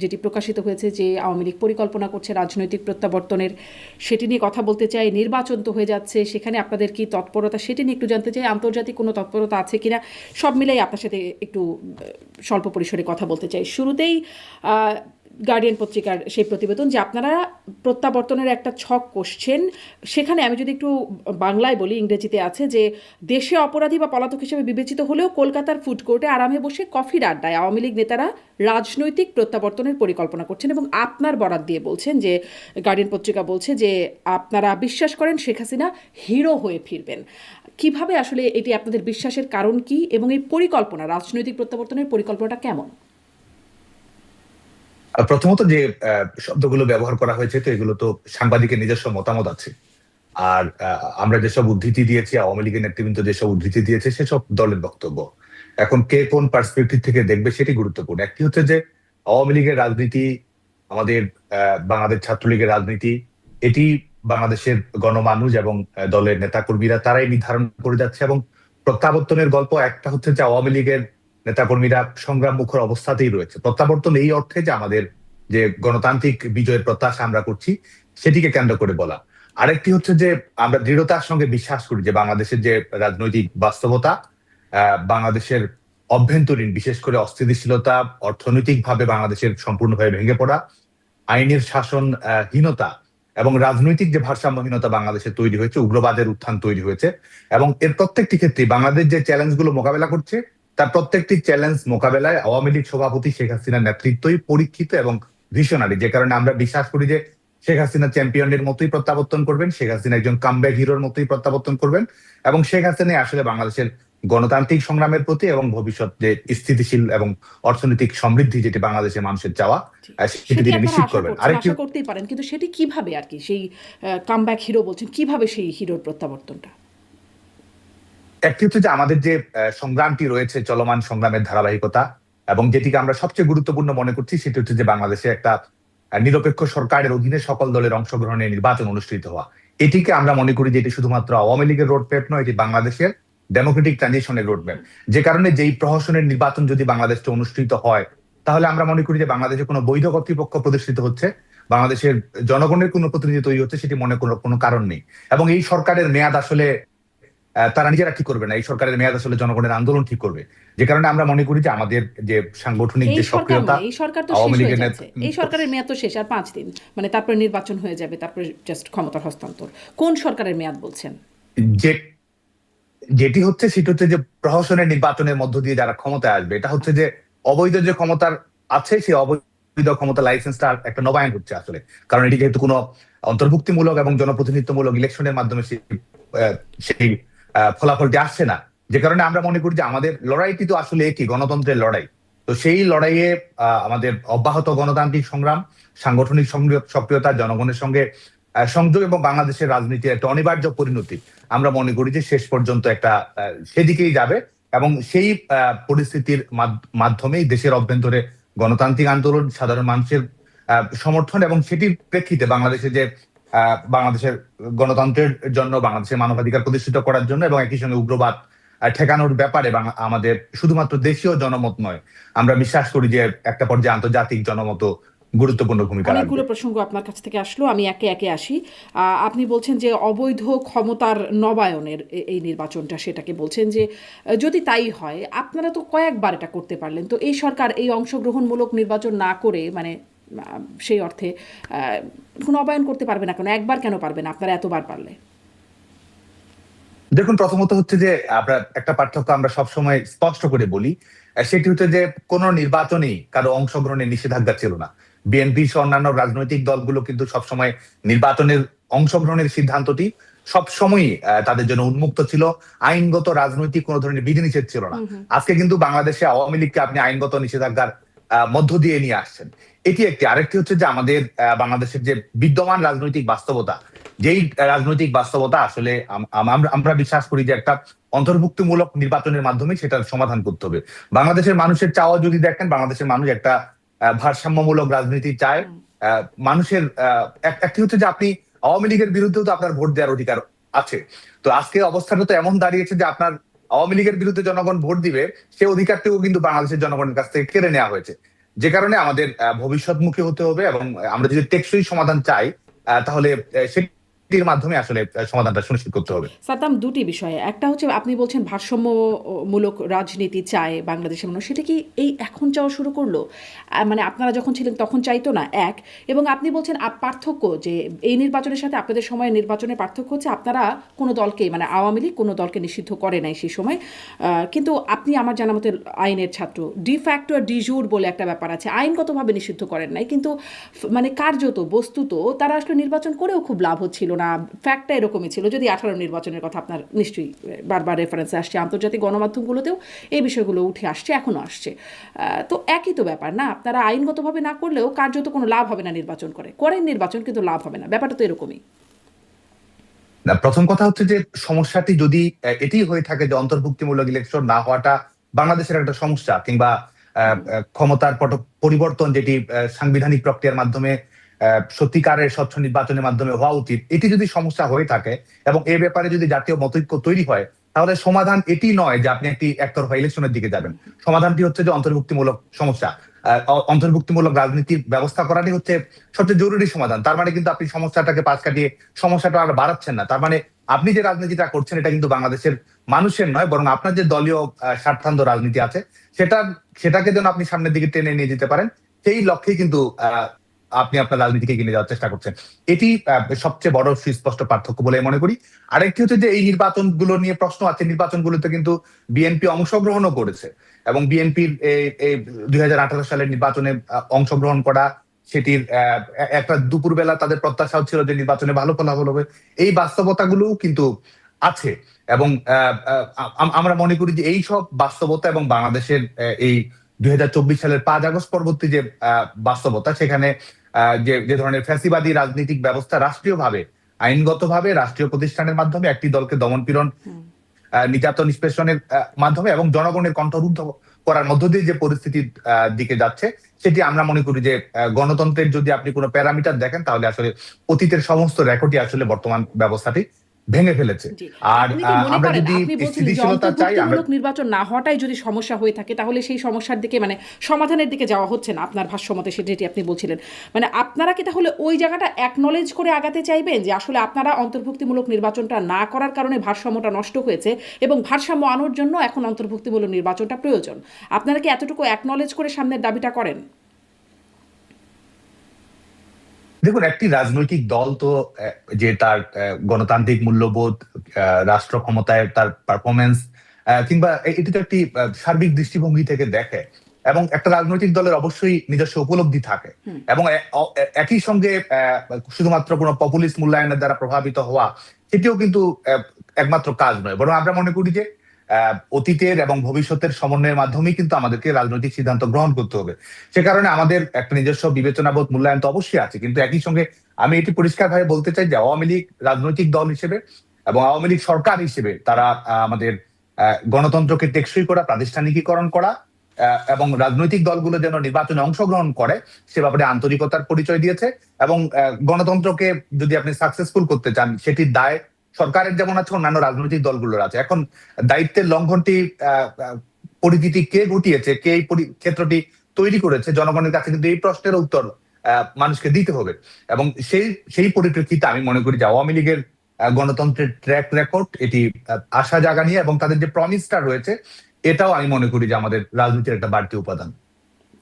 যেটি প্রকাশিত হয়েছে যে আওয়ামী লীগ পরিকল্পনা করছে রাজনৈতিক প্রত্যাবর্তনের, সেটি নিয়ে কথা বলতে চাই। নির্বাচন তো হয়ে যাচ্ছে, সেখানে আপনাদের কি তৎপরতা সেটি নিয়ে একটু জানতে চাই। আন্তর্জাতিক কোনো তৎপরতা আছে কিনা, সব মিলাই আপনার সাথে একটু স্বল্প পরিসরে কথা বলতে চাই। শুরুতেই গার্ডিয়ান পত্রিকার সেই প্রতিবেদন যে আপনারা প্রত্যাবর্তনের একটা ছক কষছেন, সেখানে আমি যদি একটু বাংলায় বলি, ইংরেজিতে আছে যে দেশে অপরাধী বা পলাতক হিসেবে বিবেচিত হলেও কলকাতার ফুড কোর্টে আরামে বসে কফির আড্ডায় আওয়ামী লীগ নেতারা রাজনৈতিক প্রত্যাবর্তনের পরিকল্পনা করছেন, এবং আপনার বরাত দিয়ে বলছেন যে গার্ডিয়ান পত্রিকা বলছে যে আপনারা বিশ্বাস করেন শেখ হাসিনা হিরো হয়ে ফিরবেন। কিভাবে আসলে এটি আপনাদের বিশ্বাসের কারণ কি, এবং এই পরিকল্পনা রাজনৈতিক প্রত্যাবর্তনের পরিকল্পনাটা কেমন? প্রথমত যে শব্দগুলো ব্যবহার করা হয়েছে, তো এগুলো তো সাংবাদিকের নিজস্ব মতামত আছে। আর আমরা যেসব উদ্ধৃতি দিয়েছি, আওয়ামী লীগের নেতৃবৃন্দ যেসব উদ্ধৃতি দিয়েছে, সেসব দলের বক্তব্য। এখন কে কোন পার্সপেক্টিভ থেকে দেখবে সেটি গুরুত্বপূর্ণ। একটি হচ্ছে যে আওয়ামী লীগের রাজনীতি, আমাদের বাংলাদেশ ছাত্রলীগের রাজনীতি, এটি বাংলাদেশের গণমানুষ এবং দলের নেতাকর্মীরা তারাই নির্ধারণ করে যাচ্ছে। এবং প্রত্যাবর্তনের গল্প একটা হচ্ছে যে আওয়ামী লীগের নেতাকর্মীরা সংগ্রাম মুখর অবস্থাতেই রয়েছে। প্রত্যাবর্তন এই অর্থে যে আমাদের যে গণতান্ত্রিক বিজয়ের প্রত্যাশা আমরা করছি, সেটিকে কেন্দ্র করে বলা। আরেকটি হচ্ছে যে আমরা দৃঢ়তার সঙ্গে বিশ্বাস করি যে বাংলাদেশের যে রাজনৈতিক বাস্তবতা, বাংলাদেশের অভ্যন্তরীণ বিশেষ করে অস্থিতিশীলতা, অর্থনৈতিকভাবে বাংলাদেশের সম্পূর্ণভাবে ভেঙে পড়া, আইনের শাসন হীনতা এবং রাজনৈতিক যে ভারসাম্যহীনতা বাংলাদেশে তৈরি হয়েছে, উগ্রবাদের উত্থান তৈরি হয়েছে, এবং এর প্রত্যেকটি ক্ষেত্রে বাংলাদেশ যে চ্যালেঞ্জগুলো মোকাবেলা করছে, তার প্রত্যেকটি চ্যালেঞ্জ মোকাবেলায় আওয়ামী লীগ সভাপতি শেখ হাসিনার নেতৃত্বই পরীক্ষিত এবং ভিশনারি। যে কারণে আমরা বিশ্বাস করি যে শেখ হাসিনা চ্যাম্পিয়নের মতোই প্রত্যাবর্তন করবেন, শেখ হাসিনা একজন কামব্যাক হিরোর মতোই প্রত্যাবর্তন করবেন, এবং শেখ হাসিনা আসলে বাংলাদেশের গণতান্ত্রিক সংগ্রামের প্রতি এবং ভবিষ্যৎ যে স্থিতিশীল এবং অর্থনৈতিক সমৃদ্ধি যেটি বাংলাদেশের মানুষের চাওয়া, সেটি সেটি তিনি আপনারা নিশ্চিত আশা করবেন। করছেন, আরেকটি আশা করতেই পারেন, কিন্তু সেটি কিভাবে আর কি, সেই কামব্যাক হিরো বলছেন, কিভাবে সেই হিরোর প্রত্যাবর্তনটা? একটি হচ্ছে যে আমাদের যে সংগ্রামটি রয়েছে, চলমান সংগ্রামের ধারাবাহিকতা, এবং যেটিকে আমরা সবচেয়ে গুরুত্বপূর্ণ মনে করছি সেটি হচ্ছে যে বাংলাদেশে একটা নিরপেক্ষ সরকারের অধীনে সকল দলের অংশগ্রহণে নির্বাচন অনুষ্ঠিত হওয়া। এটিকে আমরা মনে করি যে এটি শুধুমাত্র আওয়ামী লীগের রোডম্যাপ নয়, এটি বাংলাদেশের ডেমোক্রেটিক ট্রানজিশনের রোডম্যাপ। যে কারণে যেই প্রহসনের নির্বাচন যদি বাংলাদেশে অনুষ্ঠিত হয়, তাহলে আমরা মনে করি যে বাংলাদেশে কোনো বৈধ কর্তৃপক্ষ প্রতিষ্ঠিত হচ্ছে, বাংলাদেশের জনগণের কোনো প্রতিনিধি তৈরি হচ্ছে, সেটি মনে করার কোনো কারণ নেই। এবং এই সরকারের মেয়াদ আসলে তারা নিজেরা ঠিক করবে না, এই সরকারের মেয়াদ আসলে জনগণের আন্দোলন ঠিক করবে। যে কারণে আমরা মনে করি যে আমাদের যে সাংগঠনিক এই যে সরকার সক্রিয়তা, নয়, এই সরকার তো শেষ আওয়ামী হয়ে লীগের যাচ্ছে, এই সরকারের মেয়াদ তো শেষ আর 5 দিন, মানে তারপরে নির্বাচন হয়ে যাবে, তারপরে জাস্ট ক্ষমতার হস্তান্তর। কোন সরকারের মেয়াদ বলছেন? যে যেটি হচ্ছে সেটি হচ্ছে যে প্রহসনের নির্বাচনের মধ্য দিয়ে যারা ক্ষমতায় আসবে, এটা হচ্ছে যে অবৈধ যে ক্ষমতার আছে, সেই অবৈধ ক্ষমতা লাইসেন্সটা একটা নবায়ন হচ্ছে আসলে। কারণ এটি যেহেতু কোনো অন্তর্ভুক্তিমূলক এবং জনপ্রতিনিধিত্বমূলক ইলেকশনের মাধ্যমে সেই ফলাফলটি আসছে না। যে কারণে আমরা মনে করি যে আমাদের লড়াইটি তো আসলে একই, গণতন্ত্রের লড়াই। তো সেই লড়াইয়ে আমাদের অব্যাহত গণতান্ত্রিক সংগ্রাম, সাংগঠনিক সক্রিয়তা, জনগণের সঙ্গে সংযোগ এবং বাংলাদেশের রাজনীতির একটা অনিবার্য পরিণতি, আমরা মনে করি যে শেষ পর্যন্ত একটা সেদিকেই যাবে। এবং সেই পরিস্থিতির মাধ্যমেই দেশের অভ্যন্তরে গণতান্ত্রিক আন্দোলন, সাধারণ মানুষের সমর্থন, এবং সেটির প্রেক্ষিতে বাংলাদেশে যে বাংলাদেশের গণতন্ত্রের জন্য, বাংলাদেশের মানবাধিকার প্রতিষ্ঠিত করার জন্য এবং একই সঙ্গে উগ্রবাদ ঠেকানোর ব্যাপারে আমাদের শুধুমাত্র দেশীয় জনমত নয়, আমরা বিশ্বাস করি যে একটা পর্যায়ে আন্তর্জাতিক জনমত গুরুত্বপূর্ণ ভূমিকা রাখবে। অনেকগুলো প্রসঙ্গ আপনার কাছ থেকে আসলো, আমি একে একে আসি। আপনি বলছেন যে অবৈধ ক্ষমতার নবায়নের এই নির্বাচনটা, সেটাকে বলছেন যে যদি তাই হয়, আপনারা তো কয়েকবার এটা করতে পারলেন, তো এই সরকার এই অংশগ্রহণমূলক নির্বাচন না করে, মানে সেই অর্থে নবায়ন করতে পারবে না কেন? একবার কেন পারবে না আপনারা এতবার পারলে? দেখুন, প্রথমত হচ্ছে যে আমরা একটা পার্থক্য আমরা সবসময় স্পষ্ট করে বলি, সেটি হচ্ছে যে কোন নির্বাচনেই কারো অংশগ্রহণের নিষেধাজ্ঞা ছিল না। বিএনপি সহ অন্যান্য রাজনৈতিক দলগুলো কিন্তু সবসময় নির্বাচনের অংশগ্রহণের সিদ্ধান্তটি সবসময়ই তাদের জন্য উন্মুক্ত ছিল। আইনগত রাজনৈতিক কোনো ধরনের বিধিনিষেধ ছিল না। আজকে কিন্তু বাংলাদেশে আওয়ামী লীগকে আপনি আইনগত নিষেধাজ্ঞার মধ্য দিয়ে নিয়ে আসছেন। এটি একটি। আরেকটি হচ্ছে যে আমাদের বাংলাদেশের যে বিদ্যমান রাজনৈতিক বাস্তবতা, যেই রাজনৈতিক বাস্তবতা আসলে আমরা বিশ্বাস করি যে একটা অন্তর্ভুক্তিমূলক নির্বাচনের মাধ্যমে সেটার সমাধান করতে হবে। বাংলাদেশের মানুষের চাওয়া যদি দেখেন, বাংলাদেশের মানুষ একটা ভারসাম্যমূলক রাজনীতি চায়। মানুষের একটি হচ্ছে যে আপনি আওয়ামী লীগের বিরুদ্ধেও তো আপনার ভোট দেওয়ার অধিকার আছে। তো আজকে অবস্থাটা তো এমন দাঁড়িয়েছে যে আপনার আওয়ামী লীগের বিরুদ্ধে জনগণ ভোট দিবে, সে অধিকারটিও কিন্তু বাংলাদেশের জনগণের কাছ থেকে কেড়ে নেওয়া হয়েছে। যে কারণে আমাদের ভবিষ্যৎমুখী হতে হবে, এবং আমরা যদি টেকসই সমাধান চাই তাহলে সেটির মাধ্যমে আসলে সমাধানটা সুনিশ্চিত করতে জি। হবে। সাদ্দাম, দুটি বিষয়ে। একটা হচ্ছে আপনি বলছেন ভারসাম্যমূলক রাজনীতি চায় বাংলাদেশের মানুষ। সেটা কি এই এখন চাওয়া শুরু করলো? মানে আপনারা যখন ছিলেন তখন চাইতো না, এক। এবং আপনি বলছেন পার্থক্য যে এই নির্বাচনের সাথে আপনাদের সময়ের নির্বাচনের পার্থক্য হচ্ছে আপনারা কোনো দলকে, মানে আওয়ামী লীগ কোনো দলকে নিষিদ্ধ করে নাই সেই সময়। কিন্তু আপনি আমার জানা মতে আইনের ছাত্র। ডি ফ্যাক্টো আর ডি জুর বলে একটা ব্যাপার আছে। আইনগতভাবে নিষিদ্ধ করেন নাই, কিন্তু মানে কার্যত বস্তুত তারা আসলে নির্বাচন করেও খুব লাভ হচ্ছিল না। ফ্যাক্টটা এরকমই ছিল। যদি 18 নির্বাচনের কথা আপনার নিশ্চয়ই বারবার রেফারেন্সে আসছে, আন্তর্জাতিক গণমাধ্যমগুলোতেও এই বিষয়গুলো উঠে আসছে, এখনও আসছে। তো একই তো ব্যাপার না, আপনারা আইনগতভাবে না করলেও কার্যত কোনো লাভ হবে না নির্বাচন করেন নির্বাচন, কিন্তু লাভ হবে না। ব্যাপারটা তো এরকমই। না, প্রথম কথা হচ্ছে যে সমস্যাটি যদি এটি হয়ে থাকে যে অন্তর্ভুক্তিমূলক ইলেকশন না হওয়াটা বাংলাদেশের একটা সমস্যা, কিংবা ক্ষমতার পরিবর্তন যেটি সাংবিধানিক প্রক্রিয়ার মাধ্যমে সত্যিকারের স্বচ্ছ নির্বাচনের মাধ্যমে হওয়া উচিত, এটি যদি সমস্যা হয়ে থাকে এবং এ ব্যাপারে যদি জাতীয় মতৈক্য তৈরি হয়, তাহলে সমাধান এটি নয় যে আপনি একটি একতরফা ইলেকশনের দিকে যাবেন। সমাধানটি হচ্ছে যে অন্তর্ভুক্তিমূলক সমস্যা, অন্তর্ভুক্তিমূলক রাজনীতির ব্যবস্থা করাটাই হচ্ছে সবচেয়ে জরুরি সমাধান। তার মানে কিন্তু আপনি সমস্যাটাকে পাশ কাটিয়ে সমস্যাটা আর বাড়াচ্ছেন না। তার মানে আপনি যে রাজনীতিটা করছেন এটা কিন্তু বাংলাদেশের মানুষের নয়, বরং আপনার যে দলীয় স্বার্থান্ধ রাজনীতি আছে সেটাকে যেন আপনি সামনের দিকে টেনে নিয়ে যেতে পারেন, সেই লক্ষ্যেই কিন্তু আপনি আপনার রাজনীতিকে এগিয়ে নিয়ে যাওয়ার চেষ্টা করছেন। এটি সবচেয়ে বড় সুস্পষ্ট পার্থক্য বলে মনে করি। আরেকটি হচ্ছে যে এই নির্বাচনগুলো নিয়ে প্রশ্ন আছে, নির্বাচনগুলোতে কিন্তু বিএনপি অংশগ্রহণও করেছে, এবং বিএনপির এই 2018 সালের নির্বাচনে অংশগ্রহণ করা, সেটির একটা দুপুরবেলা তাদের প্রত্যাশাও ছিল যে নির্বাচনে ভালো ফলাফল হবে। এই বাস্তবতাগুলোও কিন্তু আছে, এবং আমরা মনে করি যে এই সব বাস্তবতা এবং বাংলাদেশের এই 2024 সালের 5 আগস্ট পরবর্তী যে বাস্তবতা, সেখানে যে ধরনের ফ্যাসিবাদী রাজনৈতিক ব্যবস্থা রাষ্ট্রীয়ভাবে, আইনগতভাবে রাষ্ট্রীয় প্রতিষ্ঠানের মাধ্যমে একটি দলকে দমন পীড়ন, নির্যাতন নিষ্পেষণের মাধ্যমে এবং জনগণের কণ্ঠরুদ্ধ করার মধ্য দিয়ে যে পরিস্থিতির দিকে যাচ্ছে, সেটি আমরা মনে করি যে গণতন্ত্রের যদি আপনি কোনো প্যারামিটার দেখেন, তাহলে আসলে অতীতের সমস্ত রেকর্ডই আসলে বর্তমান ব্যবস্থাটি ভেঙে ফেলেছে। জি। আর আপনি কি মনে আমরা করেন, যদি আপনি বলছিলেন যে স্থিতিশীলতা চাই, আমরা অন্তর্ভুক্তিমূলক নির্বাচন না হওয়াটাই যদি সমস্যা হয়ে থাকে, তাহলে সেই সমস্যার দিকে, মানে সমাধানের দিকে যাওয়া হচ্ছে না আপনার ভাষ্যমতে, যেটি আপনি বলছিলেন। মানে আপনারা কি তাহলে ওই জায়গাটা অ্যাকনলেজ করে আগাতে চাইবেন যে আসলে আপনারা অন্তর্ভুক্তিমূলক নির্বাচনটা না করার কারণে ভারসাম্যটা নষ্ট হয়েছে, এবং ভারসাম্য আনার জন্য এখন অন্তর্ভুক্তিমূলক নির্বাচনটা প্রয়োজন? আপনারা কি এতটুকু অ্যাকনলেজ করে সামনের দাবিটা করেন? দেখুন, একটি রাজনৈতিক দল তো যে তার গণতান্ত্রিক মূল্যবোধ, রাষ্ট্র ক্ষমতায় তার পারফরমেন্স, কিংবা এটি তো একটি সার্বিক দৃষ্টিভঙ্গি থেকে দেখে, এবং একটা রাজনৈতিক দলের অবশ্যই নিজস্ব উপলব্ধি থাকে, এবং একই সঙ্গে শুধুমাত্র কোনো পপুলিস্ট মূল্যায়নের দ্বারা প্রভাবিত হওয়া সেটিও কিন্তু একমাত্র কাজ নয়, বরং আমরা মনে করি যে অতীতের এবং ভবিষ্যতের সমন্বয়ের মাধ্যমেই কিন্তু আমাদেরকে রাজনৈতিক সিদ্ধান্ত গ্রহণ করতে হবে। সে কারণে আমাদের একটা নিজস্ব বিবেচনাবোধ, মূল্যায়ন তো অবশ্যই আছে, কিন্তু একই সঙ্গে আমি এটি পরিষ্কারভাবে বলতে চাই যে আওয়ামী লীগ রাজনৈতিক দল হিসেবে এবং আওয়ামী লীগ সরকার হিসেবে তারা আমাদের গণতন্ত্রকে টেকসই করা, প্রাতিষ্ঠানিকীকরণ করা, এবং রাজনৈতিক দলগুলো যেন নির্বাচনে অংশগ্রহণ করে সে ব্যাপারে আন্তরিকতার পরিচয় দিয়েছে, এবং গণতন্ত্রকে যদি আপনি সাকসেসফুল করতে চান, সেটির দায় সরকারের যেমন আছে, অন্যান্য রাজনৈতিক দলগুলোর আছে। এখন দায়িত্বের লঙ্ঘনটি পরিস্থিতি কে ঘটিয়েছে, কে এই ক্ষেত্রটি তৈরি করেছে, জনগণের কাছে কিন্তু এই প্রশ্নের উত্তর মানুষকে দিতে হবে। এবং সেই পরিপ্রেক্ষিতে আমি মনে করি যে আওয়ামী লীগের গণতন্ত্রের ট্র্যাক রেকর্ড এটি আশা জাগানিয়া, এবং তাদের যে প্রমিসটা রয়েছে, এটাও আমি মনে করি যে আমাদের রাজনীতির একটা বাড়তি উপাদান।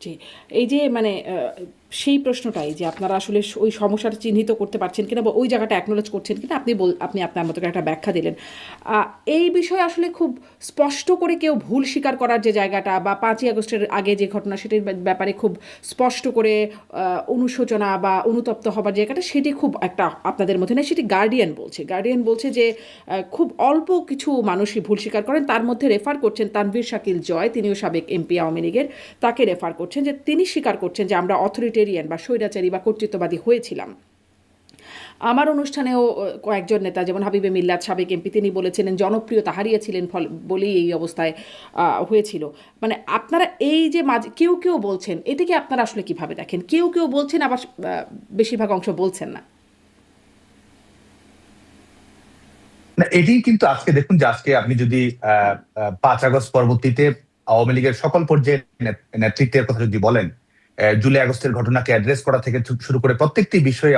জি। এই যে মানে সেই প্রশ্নটাই যে আপনারা আসলে ওই সমস্যাটা চিহ্নিত করতে পারছেন কিনা, বা ওই জায়গাটা অ্যাকনোলেজ করছেন কিনা, আপনি আপনার মতো করে একটা ব্যাখ্যা দিলেন। এই বিষয়ে আসলে খুব স্পষ্ট করে কেউ ভুল স্বীকার করার যে জায়গাটা, বা 5ই আগস্টের আগে যে ঘটনা সেটির ব্যাপারে খুব স্পষ্ট করে অনুশোচনা বা অনুতপ্ত হবার জায়গাটা, সেটি খুব একটা আপনাদের মধ্যে নেই। সেটি গার্ডিয়ান বলছে যে খুব অল্প কিছু মানুষই ভুল স্বীকার করেন। তার মধ্যে রেফার করছেন তানভীর শাকিল জয়, তিনিও সাবেক এমপি আওয়ামী লীগের, তাকে রেফার করছেন যে তিনি স্বীকার করছেন যে আমরা অথরিটেরিয়ান বা স্বৈরাচারী বা কর্তৃত্ববাদী হয়েছিলাম। আমার অনুষ্ঠানেও কয়েকজন নেতা, যেমন হাবিবে মিল্লাত সাবেক এমপি, তিনি বলেছিলেন জনপ্রিয়তা হারিয়েছিলেন বলেই এই অবস্থায় হয়েছিল। মানে আপনারা এই যে কেউ কেউ বলছেন, এটাকে আপনারা আসলে কিভাবে দেখেন? কেউ বলছেন, আবার বেশিরভাগ অংশ বলছেন না। না, এটি কিন্তু আজকে দেখুন যে আজকে আপনি যদি 5 আগস্ট পরবর্তীতে আওয়ামী লীগের সকল পর্যায়ের নেতৃত্বের কথা যদি বলেন, জুলাই আগস্টের ঘটনাকে অ্যাড্রেস করা থেকে শুরু করে প্রত্যেকটি বিষয়ে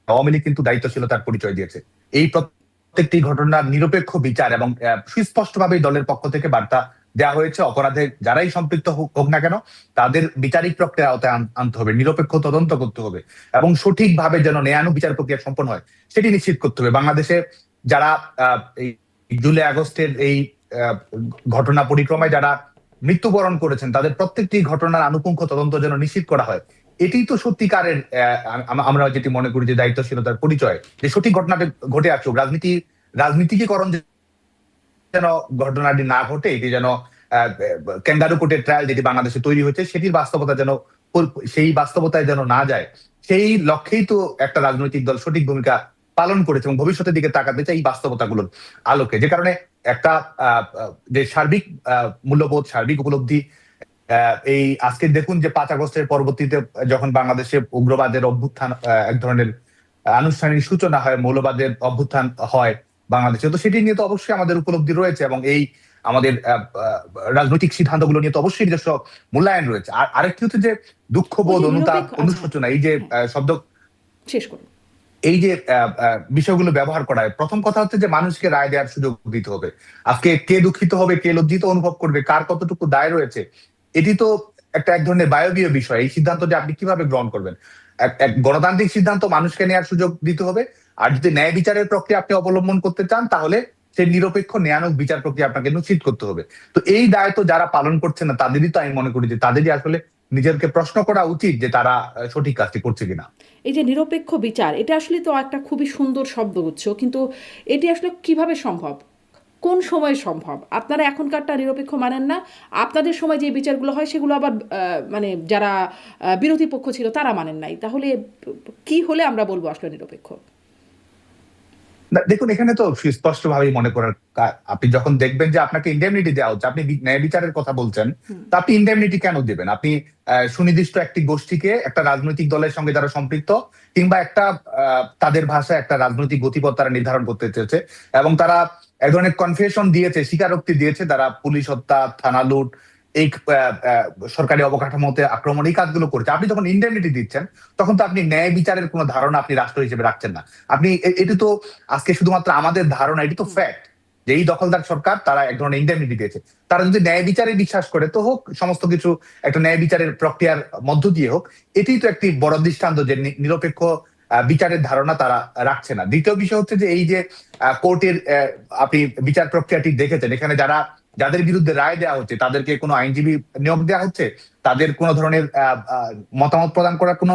আওয়ামী লীগ কিন্তু দায়িত্বশীলতার পরিচয় দিয়েছে। এই প্রত্যেকটি ঘটনার নিরপেক্ষ বিচার এবং সুস্পষ্টভাবে দলের পক্ষ থেকে বার্তা দেওয়া হয়েছে, অপরাধে যারাই সম্পৃক্ত হোক না কেন তাদের বিচারিক প্রক্রিয়া আওতায় আনতে হবে, নিরপেক্ষ তদন্ত করতে হবে এবং সঠিকভাবে যেন ন্যায়ানুগ বিচার প্রক্রিয়া সম্পন্ন হয় সেটি নিশ্চিত করতে হবে। বাংলাদেশে যারা এই জুলাই আগস্টের এই ঘটনা পরিক্রমায় যারা মৃত্যুবরণ করেছেন তাদের প্রত্যেকটি ঘটনার আনুপুঙ্খ তদন্ত যেন নিশ্চিত করা হয়, এটি তো সত্যিকারের আমরা যেটি মনে করি যে দায়িত্বশীলতার পরিচয়, যে সঠিক ঘটনাটা ঘটে আসুক, রাজনীতিকরণ যেন ঘটনাটি না ঘটে, এটি যেন ক্যাঙ্গারু কোর্টের ট্রায়াল যেটি বাংলাদেশে তৈরি হয়েছে সেটির বাস্তবতা যেন সেই বাস্তবতায় যেন না যায়, সেই লক্ষ্যেই তো একটা রাজনৈতিক দল সঠিক ভূমিকা পালন করেছে এবং ভবিষ্যতের দিকে তাকাতে চাই এই বাস্তবতাগুলোর আলোকে। যে কারণে একটা যে সার্বিক মূল্যবোধ, সার্বিক উপলব্ধি, এই আজকে দেখুন যে 5 আগস্টের পরবর্তীতে যখন বাংলাদেশে উগ্রবাদের অভ্যুত্থান, এক ধরনের আনুষ্ঠানিক সূচনা হয়, মৌলবাদের অভ্যুত্থান হয় বাংলাদেশে, তো সেটি নিয়ে তো অবশ্যই আমাদের উপলব্ধি রয়েছে এবং এই আমাদের রাজনৈতিক সিদ্ধান্তগুলো নিয়ে তো অবশ্যই নিজস্ব মূল্যায়ন রয়েছে। আর আরেকটি হচ্ছে যে দুঃখবোধ, অনুতাপ, অনুশোচনা, এই যে শব্দ শেষ করুন, এই যে বিষয়গুলো ব্যবহার করা হয়, প্রথম কথা হচ্ছে যে মানুষকে রায় দেওয়ার সুযোগ দিতে হবে। আজকে কে দুঃখিত হবে, কে লজ্জিত অনুভব করবে, কার কতটুকু দায় রয়েছে, এটি তো এক ধরনের বায়বীয় বিষয়। এই সিদ্ধান্ত যে আপনি কিভাবে গ্রহণ করবেন, এক গণতান্ত্রিক সিদ্ধান্ত মানুষকে নেওয়ার সুযোগ দিতে হবে। আর যদি ন্যায় বিচারের প্রক্রিয়া আপনি অবলম্বন করতে চান তাহলে সেই নিরপেক্ষ ন্যায়ানুগ বিচার প্রক্রিয়া আপনাকে নিশ্চিত করতে হবে। তো এই দায়িত্ব যারা পালন করছে না তাদেরই তো আমি মনে করি যে তাদেরই আসলে নিজেদেরকে প্রশ্ন করা উচিত যে তারা সঠিক কাজটি করছে কিনা। এই যে নিরপেক্ষ বিচার, এটা আসলে তো একটা খুবই সুন্দর শব্দগুচ্ছ, কিন্তু এটি আসলে কিভাবে সম্ভব, কোন সময় সম্ভব? আপনারা এখনকারটা নিরপেক্ষ মানেন না, আপনাদের সময় যে বিচারগুলো হয় সেগুলো আবার মানে যারা বিরোধী পক্ষ ছিল তারা মানেন নাই, তাহলে কি হলে আমরা বলবো আসলে নিরপেক্ষ? দেখুন, এখানে তো সুস্পষ্ট ভাবেই মনে করার, আপনি যখন দেখবেন যে আপনাকে ইন্ডেমনিটি দেওয়া হচ্ছে, আপনি ন্যায় বিচারের কথা বলছেন, তা আপনি ইন্ডেমনিটি কেন দেবেন? আপনি সুনির্দিষ্ট একটি গোষ্ঠীকে, একটা রাজনৈতিক দলের সঙ্গে যারা সম্পৃক্ত কিংবা একটা তাদের ভাষায় একটা রাজনৈতিক গতিপথ তারা নির্ধারণ করতে চেয়েছে এবং তারা এক ধরনের কনফেশন দিয়েছে, স্বীকারোক্তি দিয়েছে, তারা পুলিশ হত্যা, থানা লুট, এই সরকারি অবকাঠামোতে আক্রমণ, এই কাজগুলো করেছে। আপনি যখন ইন্ডেমনিটি দিচ্ছেন তখন তো আপনি ন্যায় বিচারের কোনো ধারণা আপনি রাষ্ট্র হিসেবে রাখছেন না। আপনি এটি তো আজকে শুধুমাত্র আমাদের ধারণা, এটি তো ফ্যাক্ট যে এই দখলদার সরকার তারা এক ধরনের ইন্ডেমনিটি দিয়েছে। তারা যদি ন্যায় বিচারে বিশ্বাস করে তো হোক, সমস্ত কিছু একটা ন্যায় বিচারের প্রক্রিয়ার মধ্য দিয়ে হোক, এটি তো একটি বড় দৃষ্টান্ত যে নিরপেক্ষ বিচারের ধারণা তারা রাখছে না। দ্বিতীয় বিষয় হচ্ছে যে এই যে কোর্টের আপনি বিচার প্রক্রিয়াটি দেখেছেন, এখানে যাদের বিরুদ্ধে রায় দেওয়া হচ্ছে তাদেরকে কোনো আইনজীবী নিয়োগ দেওয়া হচ্ছে, তাদের কোনো ধরনের মতামত প্রদান করার কোনো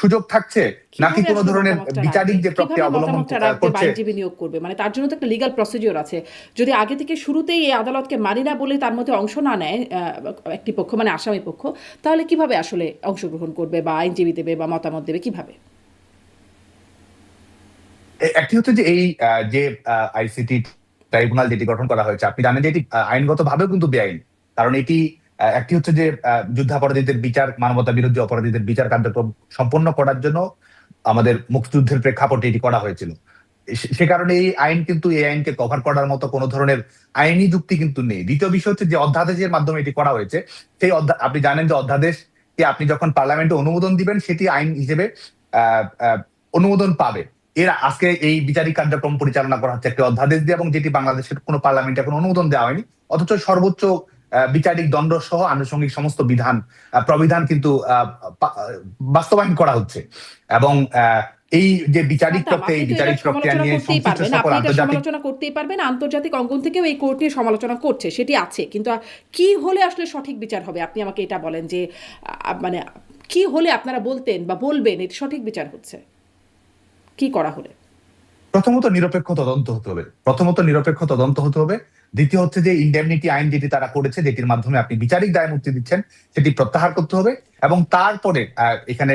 সুযোগ থাকছে নাকি কোনো ধরনের বিচারিক যে প্রক্রিয়া অবলম্বন করছে আইনজীবী নিয়োগ করবে? মানে তার জন্য তো একটা লিগ্যাল প্রসিডিওর আছে। যদি আগে থেকে শুরুতেই এই আদালতকে মানি না বলে তার মধ্যে অংশ না নেয় একটি পক্ষ, মানে আসামি পক্ষ, তাহলে কিভাবে আসলে অংশগ্রহণ করবে বা আইনজীবী দেবে বা মতামত দেবে কিভাবে? একটি হচ্ছে যে এই যে আইসিটি ট্রাইব্যুনাল যেটি গঠন করা হয়েছে, আপনি জানেন যে এটি আইনগত ভাবেও কিন্তু বেআইন। কারণ এটি একটি হচ্ছে যে যুদ্ধাপরাধীদের বিচার, মানবতা বিরোধী অপরাধীদের বিচার কার্যক্রম সম্পন্ন করার জন্য আমাদের মুক্তিযুদ্ধের প্রেক্ষাপটে এটি করা হয়েছিল। সে কারণে এই আইন কিন্তু এই আইনকে কভার করার মতো কোনো ধরনের আইনি যুক্তি কিন্তু নেই। দ্বিতীয় বিষয় হচ্ছে যে অধ্যাদেশের মাধ্যমে এটি করা হয়েছে। সেই আপনি জানেন যে অধ্যাদেশকে আপনি যখন পার্লামেন্টে অনুমোদন দিবেন সেটি আইন হিসেবে অনুমোদন পাবে। এর আজকে এই বিচারিক কার্যক্রম পরিচালনা করা হচ্ছে একটি অধ্যাদেশ দিয়ে, এবং যেটি বাংলাদেশের কোনো পার্লামেন্টে এখন অনুমোদন দেওয়া হয়নি, অথচ সর্বোচ্চ বিচারিক দণ্ড সহ আনুষঙ্গিক সমস্ত প্রবিধান কিন্তু বাস্তবায়ন করা হচ্ছে। এবং এই যে বিচারিক প্রক্রিয়া, এই বিচারিক প্রক্রিয়া নিয়ে সংশ্লিষ্ট সকল সমালোচনা করতেই পারবেন, আন্তর্জাতিক অঙ্গন থেকেও এই কোর্ট নিয়ে সমালোচনা করছে, সেটি আছে, কিন্তু কি হলে আসলে সঠিক বিচার হবে আপনি আমাকে এটা বলেন যে মানে কি হলে আপনারা বলতেন বা বলবেন এটি সঠিক বিচার হচ্ছে, কি করা হলে? প্রথমত নিরপেক্ষ তদন্ত হতে হবে। দ্বিতীয় হচ্ছে যে ইন্ডেমনিটি আইন যেটি তারা করেছে, যেটির মাধ্যমে আপনি বিচারিক দায় মুক্তি দিচ্ছেন, সেটি প্রত্যাহার করতে হবে। এবং তারপরে এখানে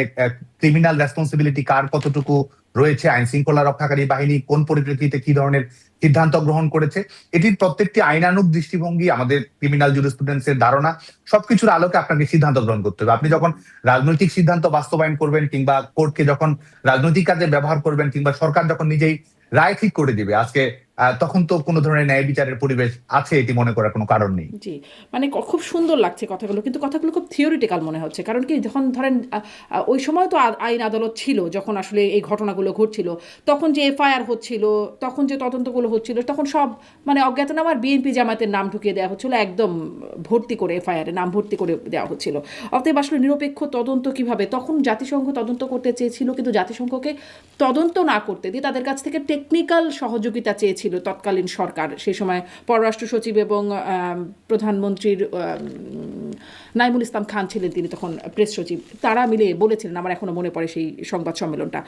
ক্রিমিনাল রেসপন্সিবিলিটি কার কতটুকু রয়েছে, আইন শৃঙ্খলা রক্ষাকারী বাহিনী কোন পরিপ্রেক্ষিতে কি ধরনের সিদ্ধান্ত গ্রহণ করেছে, এটির প্রত্যেকটি আইনানুগ দৃষ্টিভঙ্গি, আমাদের ক্রিমিনাল জুরিসপ্রুডেন্সের ধারণা, সবকিছুর আলোকে আপনাকে সিদ্ধান্ত গ্রহণ করতে হবে। আপনি যখন রাজনৈতিক সিদ্ধান্ত বাস্তবায়ন করবেন কিংবা কোর্টকে যখন রাজনৈতিক কাজে ব্যবহার করবেন কিংবা সরকার যখন নিজেই রায় ঠিক করে দিবে, আজকে তখন তো কোনো ধরনের ন্যায় বিচারের পরিবেশ আছে এটি মনে করার কোনো কারণ নেই। জি, মানে খুব সুন্দর লাগছে কথাগুলো, কিন্তু কথাগুলো খুব থিওরিটিক্যাল মনে হচ্ছে। কারণ কি, যখন ধরেন ওই সময় তো আইন আদালত ছিল যখন আসলে এই ঘটনাগুলো ঘটছিল, তখন যে এফআইআর হচ্ছিল, তখন যে তদন্তগুলো হচ্ছিল, তখন সব মানে অজ্ঞাতনামা আর বিএনপি জামায়াতের নাম ঢুকিয়ে দেওয়া হচ্ছিল, একদম ভর্তি করে এফআইআরে নাম ভর্তি করে দেওয়া হচ্ছিল। অতএব আসলে নিরপেক্ষ তদন্ত কিভাবে, তখন জাতিসংঘ তদন্ত করতে চেয়েছিল, কিন্তু জাতিসংঘকে তদন্ত না করতে দিয়ে তাদের কাছ থেকে টেকনিক্যাল সহযোগিতা চেয়েছিল তৎকালীন সরকার। সেই সময় পররাষ্ট্র সচিব এবং প্রধানমন্ত্রীর নাইমুল ইসলাম খান ছিলেন, তিনি তখন প্রেস সচিব, তারা মিলে বলেছিলেন, আমার এখনো মনে পড়ে সেই সংবাদ সম্মেলনটা।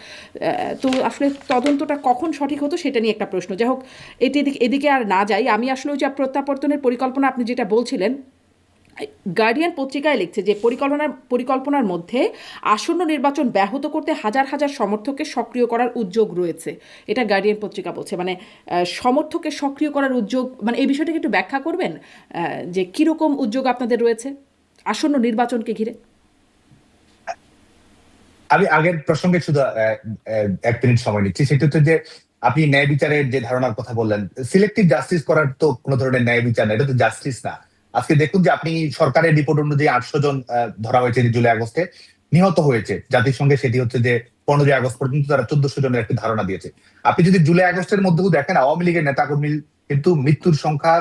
তো আসলে তদন্তটা কখন সঠিক হতো সেটা নিয়ে একটা প্রশ্ন। যাই হোক, এদিকে আর না যাই। আমি আসলে ওই যে প্রত্যাবর্তনের পরিকল্পনা আপনি যেটা বলছিলেন, গার্ডিয়ান পত্রিকায় লিখছে যে পরিকল্পনার মধ্যে আসন্ন নির্বাচন ব্যাহত করতে হাজার হাজার সমর্থককে সক্রিয় করার উদ্যোগ রয়েছে। এটা গার্ডিয়ান পত্রিকা বলছে, মানে সমর্থককে সক্রিয় করার উদ্যোগ, মানে এই বিষয়টাকে একটু ব্যাখ্যা করবেন যে কীরকম উদ্যোগ আপনাদের রয়েছে আসন্ন নির্বাচনকে ঘিরে? আমি আগের প্রসঙ্গে শুধু 1 মিনিট সময় নিচ্ছি। সেটা হচ্ছে যে আপনি ন্যায় বিচারের যে ধারণার কথা বললেন, সিলেক্টিভ জাস্টিস করার তো কোনো ধরনের ন্যায় বিচার না, এটা তো জাস্টিস না। আজকে দেখুন যে আপনি সরকারের রিপোর্ট অনুযায়ী 800 জন ধরা হয়েছে জুলাই আগস্টে, নিহত হয়েছে জাতিসংঘে সেটি হচ্ছে যে 15 আগস্ট পর্যন্ত তারা 1400 জনের একটি ধারণা দিয়েছে। আপনি যদি জুলাই আগস্টের মধ্যেও দেখেন, আওয়ামী লীগের নেতাকর্মী কিন্তু মৃত্যুর সংখ্যা,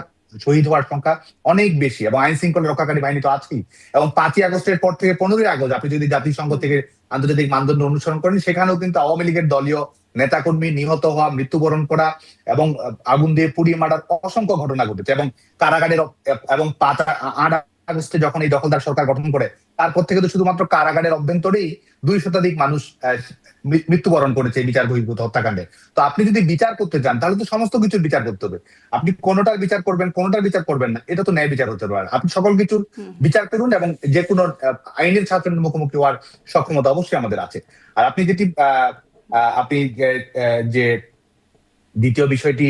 শহীদ হওয়ার সংখ্যা অনেক বেশি, এবং আইন শৃঙ্খলা রক্ষাকারী বাহিনী তো আছেই। এবং 5ই আগস্টের পর থেকে 15ই আগস্ট আপনি যদি জাতিসংঘ থেকে আন্তর্জাতিক মানদণ্ড অনুসরণ করেন, সেখানেও কিন্তু আওয়ামী লীগের দলীয় নেতাকর্মী নিহত হওয়া, মৃত্যুবরণ করা এবং আগুন দিয়ে পুড়িয়ে মারার অসংখ্য ঘটনা ঘটেছে। এবং কারাগারের এবং 8 আগস্টে যখন এই দখলদার সরকার গঠন করে, তারপর থেকে তো শুধুমাত্র কারাগারের অভ্যন্তরেই 2 শতাধিক মানুষ মৃত্যুবরণ করেছে এই বিচার বহির্ভূত হত্যাকাণ্ডে। তো আপনি যদি বিচার করতে চান, তাহলে তো সমস্ত কিছুর বিচার করতে হবে। আপনি কোনোটার বিচার করবেন, কোনোটার বিচার করবেন না, এটা তো ন্যায় বিচার হতে পারে। আপনি সকল কিছুর বিচার করুন, এবং যে কোনো আইনের শাসনের মুখোমুখি হওয়ার সক্ষমতা অবশ্যই আমাদের আছে। আর আপনি যেটি আপনি যে দ্বিতীয় বিষয়টি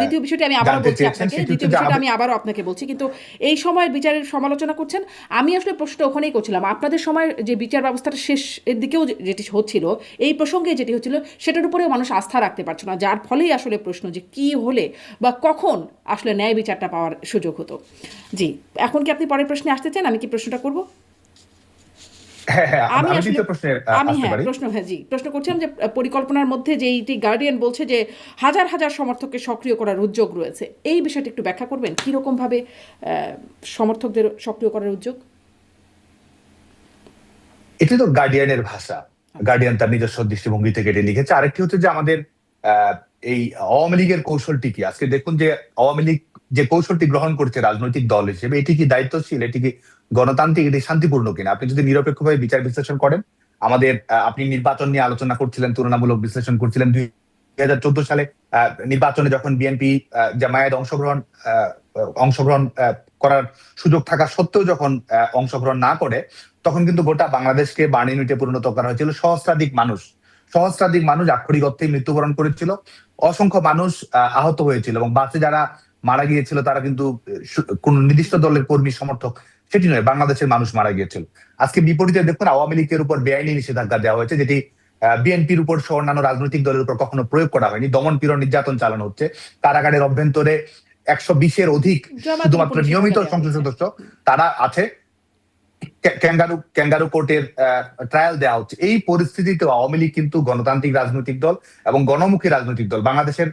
দ্বিতীয় বিষয়টি আমি আবারও জানতে বলছি চেয়েছেন, আপনাকে, সেটি দ্বিতীয় হচ্ছে যে বিষয়টা আমি আবারও আপনাকে বলছি, কিন্তু এই সময়ের বিচারের সমালোচনা করছেন। আমি আসলে প্রশ্নটা ওখানেই করছিলাম, আপনাদের সময় যে বিচার ব্যবস্থাটা শেষ এর দিকেও যেটি হচ্ছিল, এই প্রসঙ্গে যেটি হচ্ছিল, সেটার উপরেও মানুষ আস্থা রাখতে পারছে না, যার ফলেই আসলে প্রশ্ন যে কি হলে বা কখন আসলে ন্যায় বিচারটা পাওয়ার সুযোগ হতো। জি, এখন কি আপনি পরের প্রশ্নে আসতে চান? আমি কি প্রশ্নটা করব? হ্যাঁ, হ্যাঁ, আমি আমি আসলে দ্বিতীয় প্রশ্নে আসতে পারি। প্রশ্ন করছিলাম যে পরিকল্পনার মধ্যে যে এইটি গার্ডিয়ান বলছে যে হাজার হাজার সমর্থককে সক্রিয় করার উদ্যোগ রয়েছে, এই বিষয়টি একটু ব্যাখ্যা করবেন, কিরকম ভাবে সমর্থকদের সক্রিয় করার উদ্যোগ? এটি তো গার্ডিয়ানের ভাষা, গার্ডিয়ান তার নিজস্ব দৃষ্টিভঙ্গি থেকে এটি লিখেছে। আরেকটি হচ্ছে যে আমাদের এই আওয়ামী লীগের কৌশলটি কি। আজকে দেখুন যে আওয়ামী লীগ যে কৌশলটি গ্রহণ করছে রাজনৈতিক দল হিসেবে, এটি কি দায়িত্বশীল, এটি কি গণতান্ত্রিক, এটি শান্তিপূর্ণ কিনা। আপনি যদি নিরপেক্ষভাবে বিচার বিশ্লেষণ করেন, আমাদের আপনি নির্বাচন নিয়ে আলোচনা করছিলেন, তুলনামূলক বিশ্লেষণ করছিলেন। 2014 সালে নির্বাচনে যখন বিএনপি জামায়াত অংশগ্রহণ করার সুযোগ থাকা সত্ত্বেও যখন অংশগ্রহণ না করে, তখন কিন্তু গোটা বাংলাদেশকে বার্ন ইউনিটে পরিণত করা হয়েছিল। সহস্রাধিক মানুষ আক্ষরিক অর্থেই মৃত্যুবরণ করেছিল, অসংখ্য মানুষ আহত হয়েছিল, এবং বাসে যারা মারা গিয়েছিল তারা কিন্তু কোন নির্দিষ্ট দলের কর্মী সমর্থক সেটি নয়, বাংলাদেশের মানুষ মারা গিয়েছিল। আজকে বিপরীতে দেখুন, আওয়ামী লীগের উপর বেআইনি নিষেধাজ্ঞা দেওয়া হয়েছে, যেটি বিএনপির উপর সহ অন্যান্য রাজনৈতিক দলের উপর কখনো প্রয়োগ করা হয়নি। দমন পীড়ন, নির্যাতন চালানো হচ্ছে। কারাগারের অভ্যন্তরে 120-এর অধিক শুধুমাত্র নিয়মিত সংসদ সদস্য তারা আছে। ক্যাঙ্গারু কোর্টের ট্রায়াল দেওয়া হচ্ছে। এই পরিস্থিতিতে আওয়ামী লীগ কিন্তু গণতান্ত্রিক রাজনৈতিক দল এবং গণমুখী রাজনৈতিক দল। বাংলাদেশের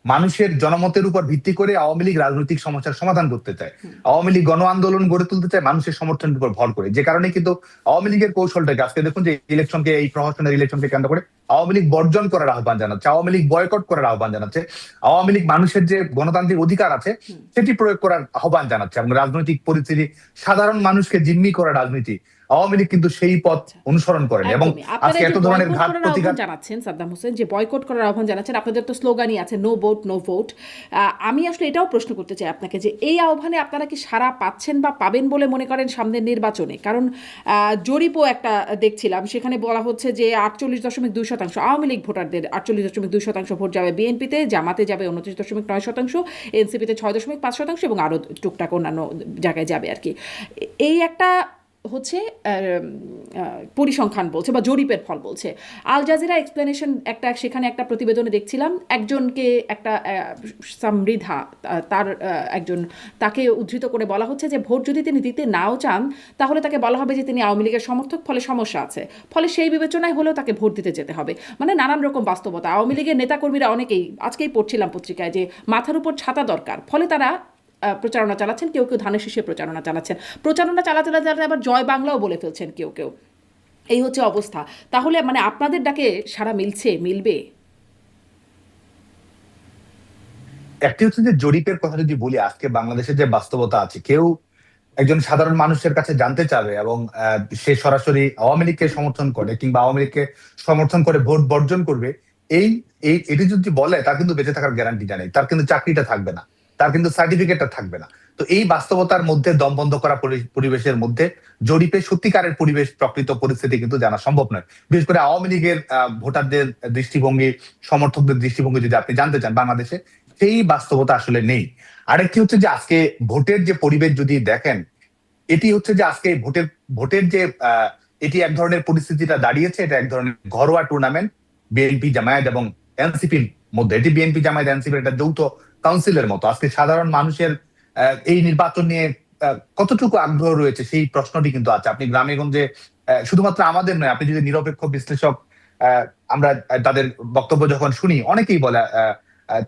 মানুষের জনমতের উপর ভিত্তি করে আওয়ামী লীগ রাজনৈতিক সমস্যার সমাধান করতে চায়। আওয়ামী লীগ গণ আন্দোলন গড়ে তুলতে চায় মানুষের সমর্থনের উপর ভর করে। যে কারণে কিন্তু আওয়ামী লীগের কৌশলটাকে আজকে দেখুন যে ইলেকশনকে, এই প্রহসনের ইলেকশনকে কেন্দ্র করে আওয়ামী লীগ বর্জন করার আহ্বান জানাচ্ছে, আওয়ামী লীগ বয়কট করার আহ্বান জানাচ্ছে, আওয়ামী লীগ মানুষের যে গণতান্ত্রিক অধিকার আছে সেটি প্রয়োগ করার আহ্বান জানাচ্ছে, এবং রাজনৈতিক পরিস্থিতি, সাধারণ মানুষকে জিম্মি করার রাজনীতি আওয়ামী লীগ কিন্তু সেই পথ অনুসরণ করেন। এবং আজকে এত ধরনের ঘাত প্রতিঘাত জানাচ্ছেন সাদ্দাম হোসেন, যে বয়কট করার আহ্বান জানাচ্ছেন, আপনাদের তো স্লোগানই আছে নো ভোট নো ভোট। আমি আসলে এটাও প্রশ্ন করতে চাই আপনাকে যে এই আহ্বানে আপনারা কি সাড়া পাচ্ছেন বা পাবেন বলে মনে করেন সামনের নির্বাচনে? কারণ জরিপও একটা দেখছিলাম, সেখানে বলা হচ্ছে যে 48.2% আওয়ামী লীগ ভোটারদের 48.2% ভোট যাবে বিএনপিতে, জামাতে যাবে 29.9%, এনসিপিতে 6.5% এবং আরো টুকটাক অন্যান্য জায়গায় যাবে আর কি। এই একটা হচ্ছে পরিসংখ্যান বলছে বা জরিপের ফল বলছে। আল জাজিরা এক্সপ্লেনেশন সেখানে একটা প্রতিবেদনে দেখছিলাম, একজনকে একটা সমৃদ্ধা তার একজন, তাকে উদ্ধৃত করে বলা হচ্ছে যে ভোট যদি তিনি দিতে নাও চান তাহলে তাকে বলা হবে যে তিনি আওয়ামী লীগের সমর্থক, ফলে সমস্যা আছে, ফলে সেই বিবেচনায় হলেও তাকে ভোট দিতে যেতে হবে। মানে নানান রকম বাস্তবতা। আওয়ামী লীগের নেতাকর্মীরা অনেকেই, আজকেই পড়ছিলাম পত্রিকায়, যে মাথার উপর ছাতা দরকার, ফলে তারা প্রচারণা চালাচ্ছেন, কেউ কেউ ধানের শীষে প্রচারণা চালাচ্ছেন, প্রচারণা চালাতে চালাতে আবার জয় বাংলাও বলে ফেলছেন কেউ কেউ। এই হচ্ছে অবস্থা। তাহলে মানে আপনাদের ডাকে সারা মিলবে? একটি হচ্ছে যে জরিপের কথা যদি বলি, আজকে বাংলাদেশের যে বাস্তবতা আছে, কেউ একজন সাধারণ মানুষের কাছে জানতে চাবে এবং সে সরাসরি আওয়ামী লীগকে সমর্থন করে কিংবা আওয়ামী লীগকে সমর্থন করে ভোট বর্জন করবে, এই এই এটি যদি বলে, তার কিন্তু বেঁচে থাকার গ্যারান্টিটা নেই, তার কিন্তু চাকরিটা থাকবে না, তার কিন্তু সার্টিফিকেটটা থাকবে না। তো এই বাস্তবতার মধ্যে দম বন্ধ করা পরিবেশের মধ্যে জরিপে সত্যিকারের পরিবেশ, প্রকৃত পরিস্থিতি কিন্তু জানা সম্ভব নয়। বিশেষ করে আওয়ামী লীগের ভোটারদের দৃষ্টিভঙ্গি, সমর্থকদের দৃষ্টিভঙ্গি যদি আপনি জানতে চান বাংলাদেশে, সেই বাস্তবতা আসলে নেই। আরেকটি হচ্ছে যে আজকে ভোটের যে পরিবেশ যদি দেখেন, এটি হচ্ছে যে আজকে ভোটের যে এটি এক ধরনের পরিস্থিতিটা দাঁড়িয়েছে, এটা এক ধরনের ঘরোয়া টুর্নামেন্ট বিএনপি জামায়াত এবং এনসিপির মধ্যে। এটি বিএনপি জামায়াত এনসিপির একটা যৌথ কাউন্সিলের মতো। আজকে সাধারণ মানুষের এই নির্বাচন নিয়ে কতটুকু আগ্রহ রয়েছে সেই প্রশ্নটি কিন্তু আছে। আপনি গ্রামে গঞ্জে শুধুমাত্র আমাদের নয়, আপনি যদি নিরপেক্ষ বিশ্লেষক আমরা তাদের বক্তব্য যখন শুনি, অনেকেই বলে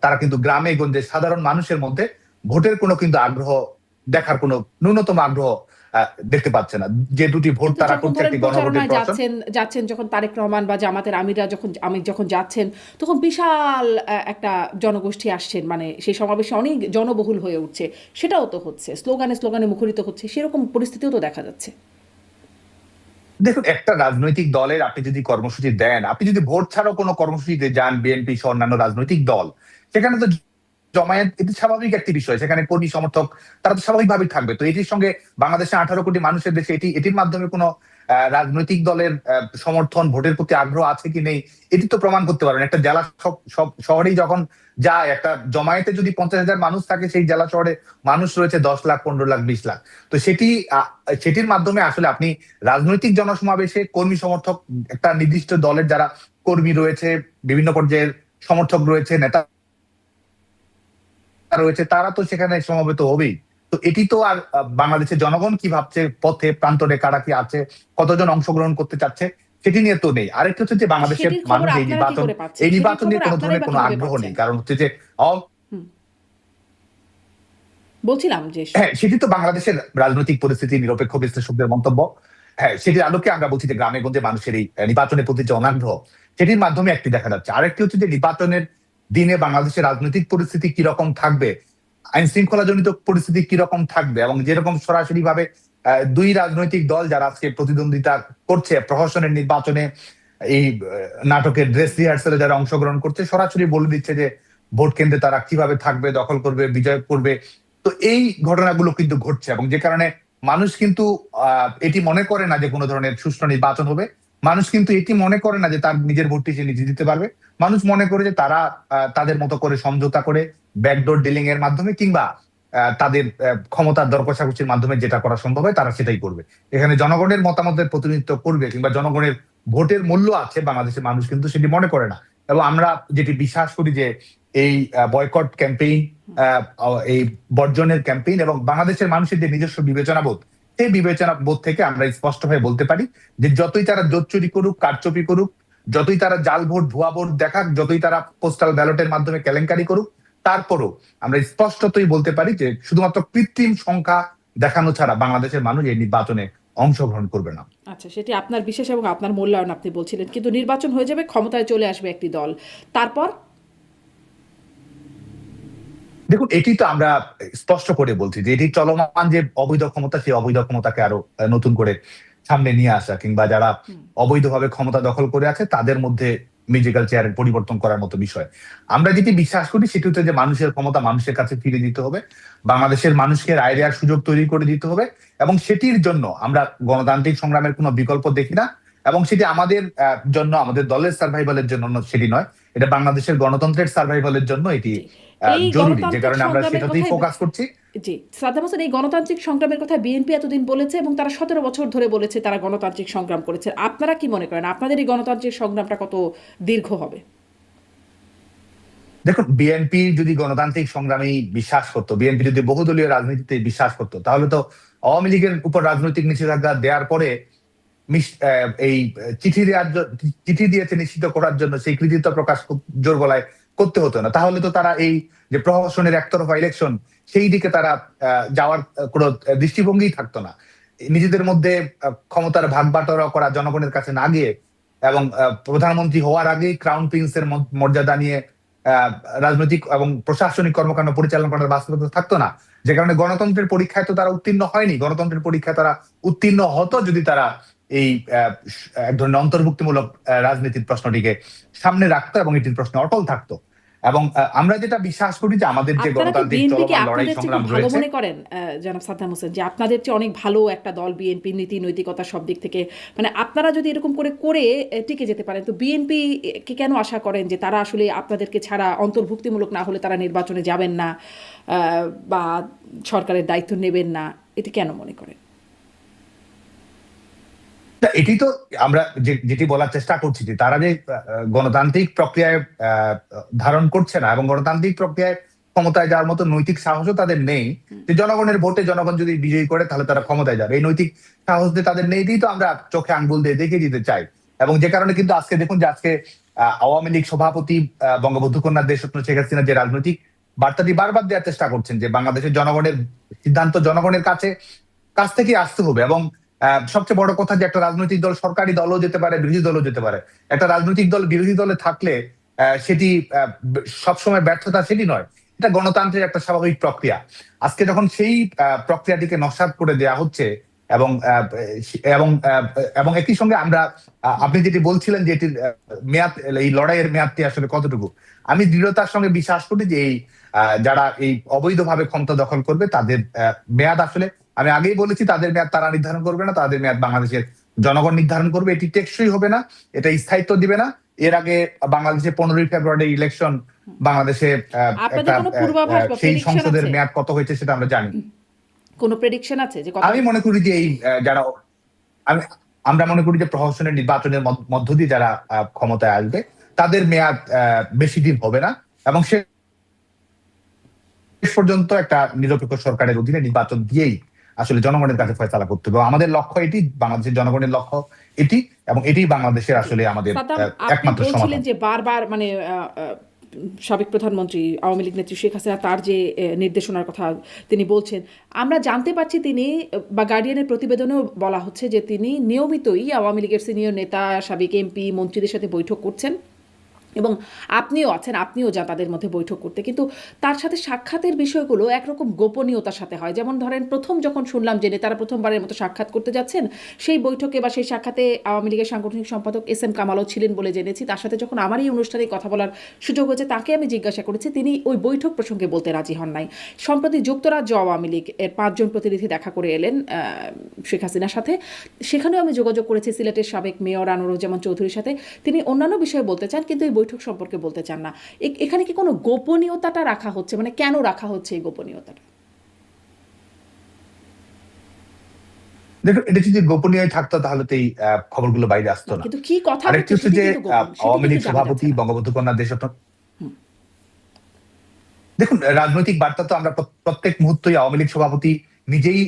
তারা কিন্তু গ্রামে গঞ্জে সাধারণ মানুষের মধ্যে ভোটের কোনো কিন্তু আগ্রহ দেখার কোনো ন্যূনতম আগ্রহ দেখতে পাচ্ছে না। যে দুটি ভোট কিন্তু তারা যখন করছে, ধরেন একটি গণভোটের প্রচারণায় প্রশ্ন। যাচ্ছেন যখন তারেক রহমান বা জামাতের আমিররা যখন যাচ্ছেন, তখন বিশাল একটা জনগোষ্ঠী আসছেন, মানে সেই সমাবেশে অনেক জনবহুল হয়ে উঠছে, সেটাও তো হচ্ছে, স্লোগানে মুখরিত হচ্ছে, সেরকম পরিস্থিতিও তো দেখা যাচ্ছে। দেখুন, একটা রাজনৈতিক দলের আপনি যদি কর্মসূচি দেন, আপনি যদি ভোট ছাড়াও কোনো কর্মসূচিতে যান, বিএনপি সহ অন্যান্য রাজনৈতিক দল, সেখানে তো জমায়েত, এটি স্বাভাবিক একটি বিষয়, সেখানে কর্মী সমর্থক তারা তো স্বাভাবিকভাবেই থাকবে। তো এটির সঙ্গে বাংলাদেশে 18 কোটি মানুষের দেশে এটির মাধ্যমে কোনো রাজনৈতিক দলের সমর্থন, ভোটের প্রতি আগ্রহ আছে কি নেই, এটি তো প্রমাণ করতে পারবেন। একটা জেলা সব শহরেই যখন যায়, একটা জমায়েতে যদি 50,000 মানুষ থাকে, সেই জেলা শহরে মানুষ রয়েছে 10 লাখ, 15 লাখ, 20 লাখ। তো সেটির মাধ্যমে আসলে আপনি রাজনৈতিক জনসমাবেশে কর্মী সমর্থক, একটা নির্দিষ্ট দলের যারা কর্মী রয়েছে, বিভিন্ন পর্যায়ের সমর্থক রয়েছে, নেতা রয়েছে, তারা তো সেখানে সমবেত হবেই। তো এটি তো আর বাংলাদেশের জনগণ কি ভাবছে, পথে প্রান্তরে কারা কি আছে, কতজন অংশগ্রহণ করতে চাচ্ছে, সেটি নিয়ে তো নেই। আরেকটা হচ্ছে যে বাংলাদেশের সেটির খবর মানুষ এই আপনারা কি নির্বাচন করে পাচ্ছেন? এই সেটির নির্বাচন নিয়ে খবর কোনো আপনারাই ধরনের বা কোনো কিভাবে আগ্রহ নেই। পাচ্ছেন? কারণ হচ্ছে যে হুম, বলছিলাম যে হ্যাঁ, সেটি তো বাংলাদেশের রাজনৈতিক পরিস্থিতি, নিরপেক্ষ বিশ্লেষকদের মন্তব্য, হ্যাঁ, সেটির আলোকে আমরা বলছি যে গ্রামে গঞ্জে মানুষের এই নির্বাচনের প্রতি যে অনাগ্রহ, সেটির মাধ্যমে একটি দেখা যাচ্ছে। আরেকটি হচ্ছে যে নির্বাচনের দিনে বাংলাদেশের রাজনৈতিক পরিস্থিতি কিরকম থাকবে, আইন শৃঙ্খলা জনিত পরিস্থিতি কিরকম থাকবে, এবং যেরকম সরাসরি ভাবে দুই রাজনৈতিক দল যারা আজকে প্রতিদ্বন্দ্বিতা করছে প্রহসনের নির্বাচনে, এই নাটকের ড্রেস রিহার্সালে যারা অংশগ্রহণ করছে, সরাসরি বলে দিচ্ছে যে ভোট কেন্দ্রে তারা কিভাবে থাকবে, দখল করবে, বিজয় করবে। তো এই ঘটনাগুলো কিন্তু ঘটছে, এবং যে কারণে মানুষ কিন্তু এটি মনে করে না যে কোনো ধরনের সুষ্ঠু নির্বাচন হবে। মানুষ কিন্তু এটি মনে করে না যে তার নিজের ভোটটি সে নিজে দিতে পারবে। মানুষ মনে করে যে তারা তাদের মতো করে সমঝোতা করে, ব্যাকডোর ডিলিং এর মাধ্যমে কিংবা তাদের ক্ষমতার দর কষাকষির মাধ্যমে যেটা করা সম্ভব হয় তারা সেটাই করবে। এখানে জনগণের মতামতের প্রতিনিধিত্ব করবে কিংবা জনগণের ভোটের মূল্য আছে, বাংলাদেশের মানুষ কিন্তু সেটি মনে করে না। এবং আমরা যেটি বিশ্বাস করি যে এই বয়কট ক্যাম্পেইন, এই বর্জনের ক্যাম্পেইন এবং বাংলাদেশের মানুষের যে নিজস্ব বিবেচনাবোধ, সেই বিবেচনাবোধ থেকে আমরা স্পষ্টভাবে বলতে পারি যে যতই তারা জোচ্চুরি করুক, কারচুপি করুক, যতই তারা জাল ভোট, ভুয়া ভোট দেখাক, যতই তারা পোস্টাল ব্যালটের মাধ্যমে কেলেঙ্কারি করুক, তারপরও আমরা স্পষ্টতই বলতে পারি যে শুধুমাত্র কৃত্রিম সংখ্যা দেখানো ছাড়া বাংলাদেশের মানুষ এই নির্বাচনে অংশগ্রহণ করবে না। আচ্ছা, সেটি আপনার বিশ্বাস এবং আপনার মূল্যায়ন, আপনি বলছিলেন, কিন্তু নির্বাচন হয়ে যাবে, ক্ষমতায় চলে আসবে একটি দল, তারপর? দেখুন, এটি তো আমরা স্পষ্ট করে বলছি যে এটি চলমান যে অবৈধ ক্ষমতা, সেই অবৈধ ক্ষমতাকে আরো নতুন করে সামনে নিয়ে আসা, কিংবা যারা অবৈধভাবে ক্ষমতা দখল করে আছে তাদের মধ্যে মিউজিক্যাল চেয়ারের পরিবর্তন করার মতো বিষয়। আমরা যেটি বিশ্বাস করি সেটি হচ্ছে যে মানুষের ক্ষমতা মানুষের কাছে ফিরে দিতে হবে, বাংলাদেশের মানুষকে রায় দেওয়ার সুযোগ তৈরি করে দিতে হবে, এবং সেটির জন্য আমরা গণতান্ত্রিক সংগ্রামের কোনো বিকল্প দেখি না। এবং সেটি আমাদের জন্য, আমাদের দলের সার্ভাইভালের জন্য সেটি নয়, এটা বাংলাদেশের গণতন্ত্রের সার্ভাইভালের জন্য এটি এই জরুরি, যে গণতান্ত্রিক কারণে আমরা সংগ্রামের সেটাতেই কথাই ফোকাস করছি। জি, সাদ্দাম হোসেন এই গণতান্ত্রিক সংগ্রামের কথা বিএনপি এতদিন বলেছে এবং তারা 17 বছর ধরে বলেছে তারা গণতান্ত্রিক সংগ্রাম করেছে। আপনারা কি মনে করেন আপনাদের এই গণতান্ত্রিক সংগ্রামটা কত দীর্ঘ হবে? দেখুন, বিএনপি যদি গণতান্ত্রিক সংগ্রামে বিশ্বাস করতো, বিএনপি যদি বহুদলীয় রাজনীতিতে বিশ্বাস করতো, তাহলে তো আওয়ামী লীগের উপর রাজনৈতিক নিষেধাজ্ঞা দেওয়ার পরে এই চিঠি দিয়েছে নিশ্চিত করার জন্য সেই কৃতিত্ব প্রকাশ জোর গলায় করতে হতো না। তাহলে তো তারা এই যে প্রহসনের একতরফা ইলেকশন, সেই দিকে তারা যাওয়ার কোনো দৃষ্টিভঙ্গি থাকতো না। নিজেদের মধ্যে ক্ষমতার ভাগ বাটোয়ারা করা জনগণের কাছে না গিয়ে, এবং প্রধানমন্ত্রী হওয়ার আগেই ক্রাউন প্রিন্সের মর্যাদা নিয়ে রাজনৈতিক এবং প্রশাসনিক কর্মকাণ্ড পরিচালনা করার বাস্তবতা থাকতো না। যে কারণে গণতন্ত্রের পরীক্ষায় তো তারা উত্তীর্ণ হয়নি। গণতন্ত্রের পরীক্ষায় তারা উত্তীর্ণ হতো যদি তারা এই এক ধরনের অন্তর্ভুক্তিমূলক রাজনীতির প্রশ্নটিকে সামনে রাখতো এবং এটির প্রশ্নে অটল থাকতো। এবং আমরা যেটা বিশ্বাস করি যে আমাদের যে আপনারা কি গণতান্ত্রিক বিএনপিকে চলমান লড়াই আপনাদের চেয়ে সংগ্রাম খুব ভালো রয়েছে, মনে করেন জনাব সাদ্দাম হোসেন, যে আপনাদের চেয়ে অনেক ভালো একটা দল বিএনপি, নীতি নৈতিকতা সব দিক থেকে, মানে আপনারা যদি এরকম করে করে টিকে যেতে পারেন, তো বিএনপি কে কেন আশা করেন যে তারা আসলে আপনাদেরকে ছাড়া অন্তর্ভুক্তিমূলক না হলে তারা নির্বাচনে যাবেন না বা সরকারের দায়িত্ব নেবেন না, এটি কেন মনে করেন? এটি তো আমরা যেটি বলার চেষ্টা করছি যে তারা যে গণতান্ত্রিক প্রক্রিয়ায় ধারণ করছে না, এবং গণতান্ত্রিক প্রক্রিয়ায় ক্ষমতায় যাওয়ার মতো নৈতিক সাহসও তাদের নেই। যে জনগণের ভোটে জনগণ যদি বিজয়ী করে তাহলে তারা ক্ষমতায় যাবে, এই নৈতিক সাহস দিয়ে তাদের নেই, তো আমরা চোখে আঙ্গুল দিয়ে দেখিয়ে দিতে চাই। এবং যে কারণে কিন্তু আজকে দেখুন যে আজকে আওয়ামী লীগ সভাপতি বঙ্গবন্ধু কন্যা দেশরত্ন শেখ হাসিনা যে রাজনৈতিক বার্তাটি বারবার দেওয়ার চেষ্টা করছেন যে বাংলাদেশের জনগণের সিদ্ধান্ত জনগণের কাছ থেকে আসতে হবে। এবং সবচেয়ে বড় কথা যে একটা রাজনৈতিক দল সরকারি দলও যেতে পারে, বিরোধী দলও যেতে পারে। একটা রাজনৈতিক দল বিরোধী দলে থাকলে সেটি সবসময় ব্যর্থতা সেটি নয়, এটা গণতন্ত্রের একটা স্বাভাবিক প্রক্রিয়া। আজকে যখন সেই প্রক্রিয়াটিকে নস্যাৎ করে দেওয়া হচ্ছে, এবং এবং এবং একই সঙ্গে আমরা আপনি যেটি বলছিলেন যে এটির মেয়াদ, এই লড়াইয়ের মেয়াদটি আসলে কতটুকু, আমি দৃঢ়তার সঙ্গে বিশ্বাস করি যে এই যারা এই অবৈধভাবে ক্ষমতা দখল করবে তাদের মেয়াদ আসলে, আমি আগেই বলেছি, তাদের মেয়াদ তারা নির্ধারণ করবে না, তাদের মেয়াদ বাংলাদেশের জনগণ নির্ধারণ করবে। এটি টেকসই হবে না, এটা স্থায়িত্ব দিবে না। এর আগে বাংলাদেশে 15ই ফেব্রুয়ারি ইলেকশন, বাংলাদেশে আপনাদের কোনো পূর্বাভাস বা সেই প্রেডিকশন সংসদের আছে? মেয়াদ কত হয়েছে সেটা আমরা জানি। কোনো প্রেডিকশন আছে যে কত? আমি মনে করি যে এই যারা আমি আমরা মনে করি যে প্রহসনের নির্বাচনের মধ্য দিয়ে যারা ক্ষমতায় আসবে তাদের মেয়াদ বেশি দিন হবে না, এবং শেষ পর্যন্ত একটা নিরপেক্ষ সরকারের অধীনে নির্বাচন দিয়েই আসলে জনগণের কাছে ফয়সালা করতে হবে। আমাদের লক্ষ্য এটি, বাংলাদেশের জনগণের লক্ষ্য এটি, এবং এটি বাংলাদেশের আসলে আমাদের সাদ্দাম, আপনি একমাত্র বলছিলেন সমাধান। যে বারবার মানে সাবেক প্রধানমন্ত্রী আওয়ামী লীগ নেত্রী শেখ হাসিনা তার যে নির্দেশনার কথা তিনি বলছেন, আমরা জানতে পারছি তিনি বা গার্ডিয়ানের প্রতিবেদনেও বলা হচ্ছে যে তিনি নিয়মিতই আওয়ামী লীগের সিনিয়র নেতা, সাবেক এমপি, মন্ত্রীদের সাথে বৈঠক করছেন এবং আপনিও আছেন, আপনিও যান তাদের মধ্যে বৈঠক করতে, কিন্তু তার সাথে সাক্ষাতের বিষয়গুলো একরকম গোপনীয়তার সাথে হয়। যেমন ধরেন প্রথম যখন শুনলাম যে নেতারা প্রথমবারের মতো সাক্ষাৎ করতে যাচ্ছেন, সেই বৈঠকে বা সেই সাক্ষাতে আওয়ামী লীগের সাংগঠনিক সম্পাদক এস এম কামালও ছিলেন বলে জেনেছি। তার সাথে যখন আমার এই অনুষ্ঠানে কথা বলার সুযোগ হয়েছে, তাকে আমি জিজ্ঞাসা করেছি, তিনি ওই বৈঠক প্রসঙ্গে বলতে রাজি হন নাই। সম্প্রতি যুক্তরাজ্য আওয়ামী লীগ এর 5 জন প্রতিনিধি দেখা করে এলেন শেখ হাসিনার সাথে, সেখানেও আমি যোগাযোগ করেছি সিলেটের সাবেক মেয়র আনোয়ারুজ্জামান চৌধুরীর সাথে। তিনি অন্যান্য বিষয়ে বলতে চান কিন্তু এই বৈঠক সম্পর্কে বলতে চান না। এখানে কি কোনো গোপনীয়তাটা রাখা হচ্ছে, মানে কেন রাখা হচ্ছে এই গোপনীয়তাটা? দেখুন, এটা যদি গোপনীয় থাকতো তাহলে তো এই খবরগুলো বাইরে আসতো না। কিন্তু কি কথা আরেকটি হচ্ছে হচ্ছে সেটি যে কিন্তু গোপন, সেটি আওয়ামী লীগ কিন্তু জানা সভাপতি যাচ্ছে না। বঙ্গবন্ধু কন্যা দেশরত্ন, দেখুন রাজনৈতিক বার্তা তো আমরা প্রত্যেক মুহূর্তেই, আওয়ামী লীগ সভাপতি নিজেই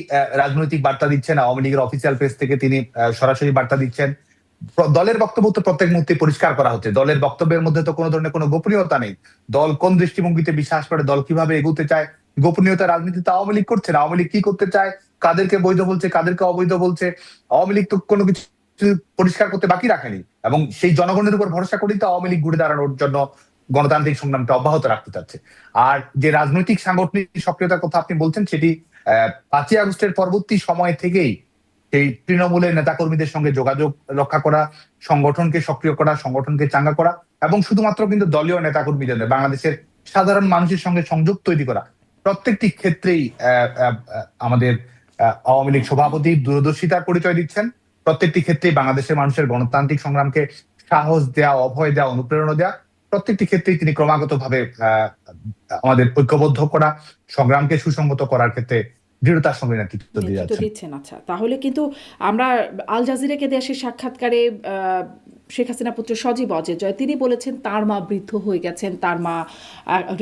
রাজনৈতিক বার্তা দিচ্ছেন, আওয়ামী লীগের অফিসিয়াল পেজ থেকে তিনি সরাসরি বার্তা দিচ্ছেন। দলের বক্তব্য তো প্রত্যেক মুহূর্তে পরিষ্কার করা হচ্ছে, দলের বক্তব্যের মধ্যে তো কোনো ধরনের কোনো গোপনীয়তা নেই। দল কোন দৃষ্টিভঙ্গিতে বিশ্বাস করে, দল কিভাবে এগোতে চায়, গোপনীয়তা রাজনীতি তো আওয়ামী লীগ করছে না। আওয়ামী লীগ কি করতে চায়, কাদেরকে বৈধ বলছে, কাদেরকে অবৈধ বলছে, আওয়ামী লীগ তো কোনো কিছু পরিষ্কার করতে বাকি রাখেনি। এবং সেই জনগণের উপর ভরসা করেই তো আওয়ামী লীগ ঘুরে দাঁড়ানোর জন্য গণতান্ত্রিক সংগ্রামটা অব্যাহত রাখতে চাচ্ছে। আর যে রাজনৈতিক সাংগঠনিক সক্রিয়তার কথা আপনি বলছেন, সেটি 5ই আগস্টের পরবর্তী সময় থেকেই সেই তৃণমূলের নেতাকর্মীদের সঙ্গে যোগাযোগ রক্ষা করা, সংগঠনকে সক্রিয় করা, সংগঠনকে চাঙ্গা করা, এবং শুধুমাত্র কিন্তু দলীয় নেতাকর্মীদের নয়, বাংলাদেশের সাধারণ মানুষের সঙ্গে সংযোগ তৈরি করা, প্রত্যেকটি ক্ষেত্রেই আমাদের আওয়ামী লীগ সভাপতি দূরদর্শিতার পরিচয় দিচ্ছেন। প্রত্যেকটি ক্ষেত্রেই বাংলাদেশের মানুষের গণতান্ত্রিক সংগ্রামকে সাহস দেওয়া, অভয় দেওয়া, অনুপ্রেরণা দেওয়া, প্রত্যেকটি ক্ষেত্রেই তিনি ক্রমাগতভাবে আমাদের ঐক্যবদ্ধ করা, সংগ্রামকে সুসংহত করার ক্ষেত্রে দৃঢ়তার সঙ্গে নেতৃত্ব দিয়ে নেতৃত্ব যাচ্ছেন। দিচ্ছেন। আচ্ছা, তাহলে কিন্তু আমরা আল জাজিরাকে দেওয়া সেই সাক্ষাৎকারে শেখ হাসিনা পুত্র সজীব অজয় তিনি বলেছেন তার মা বৃদ্ধ হয়ে গেছেন, তার মা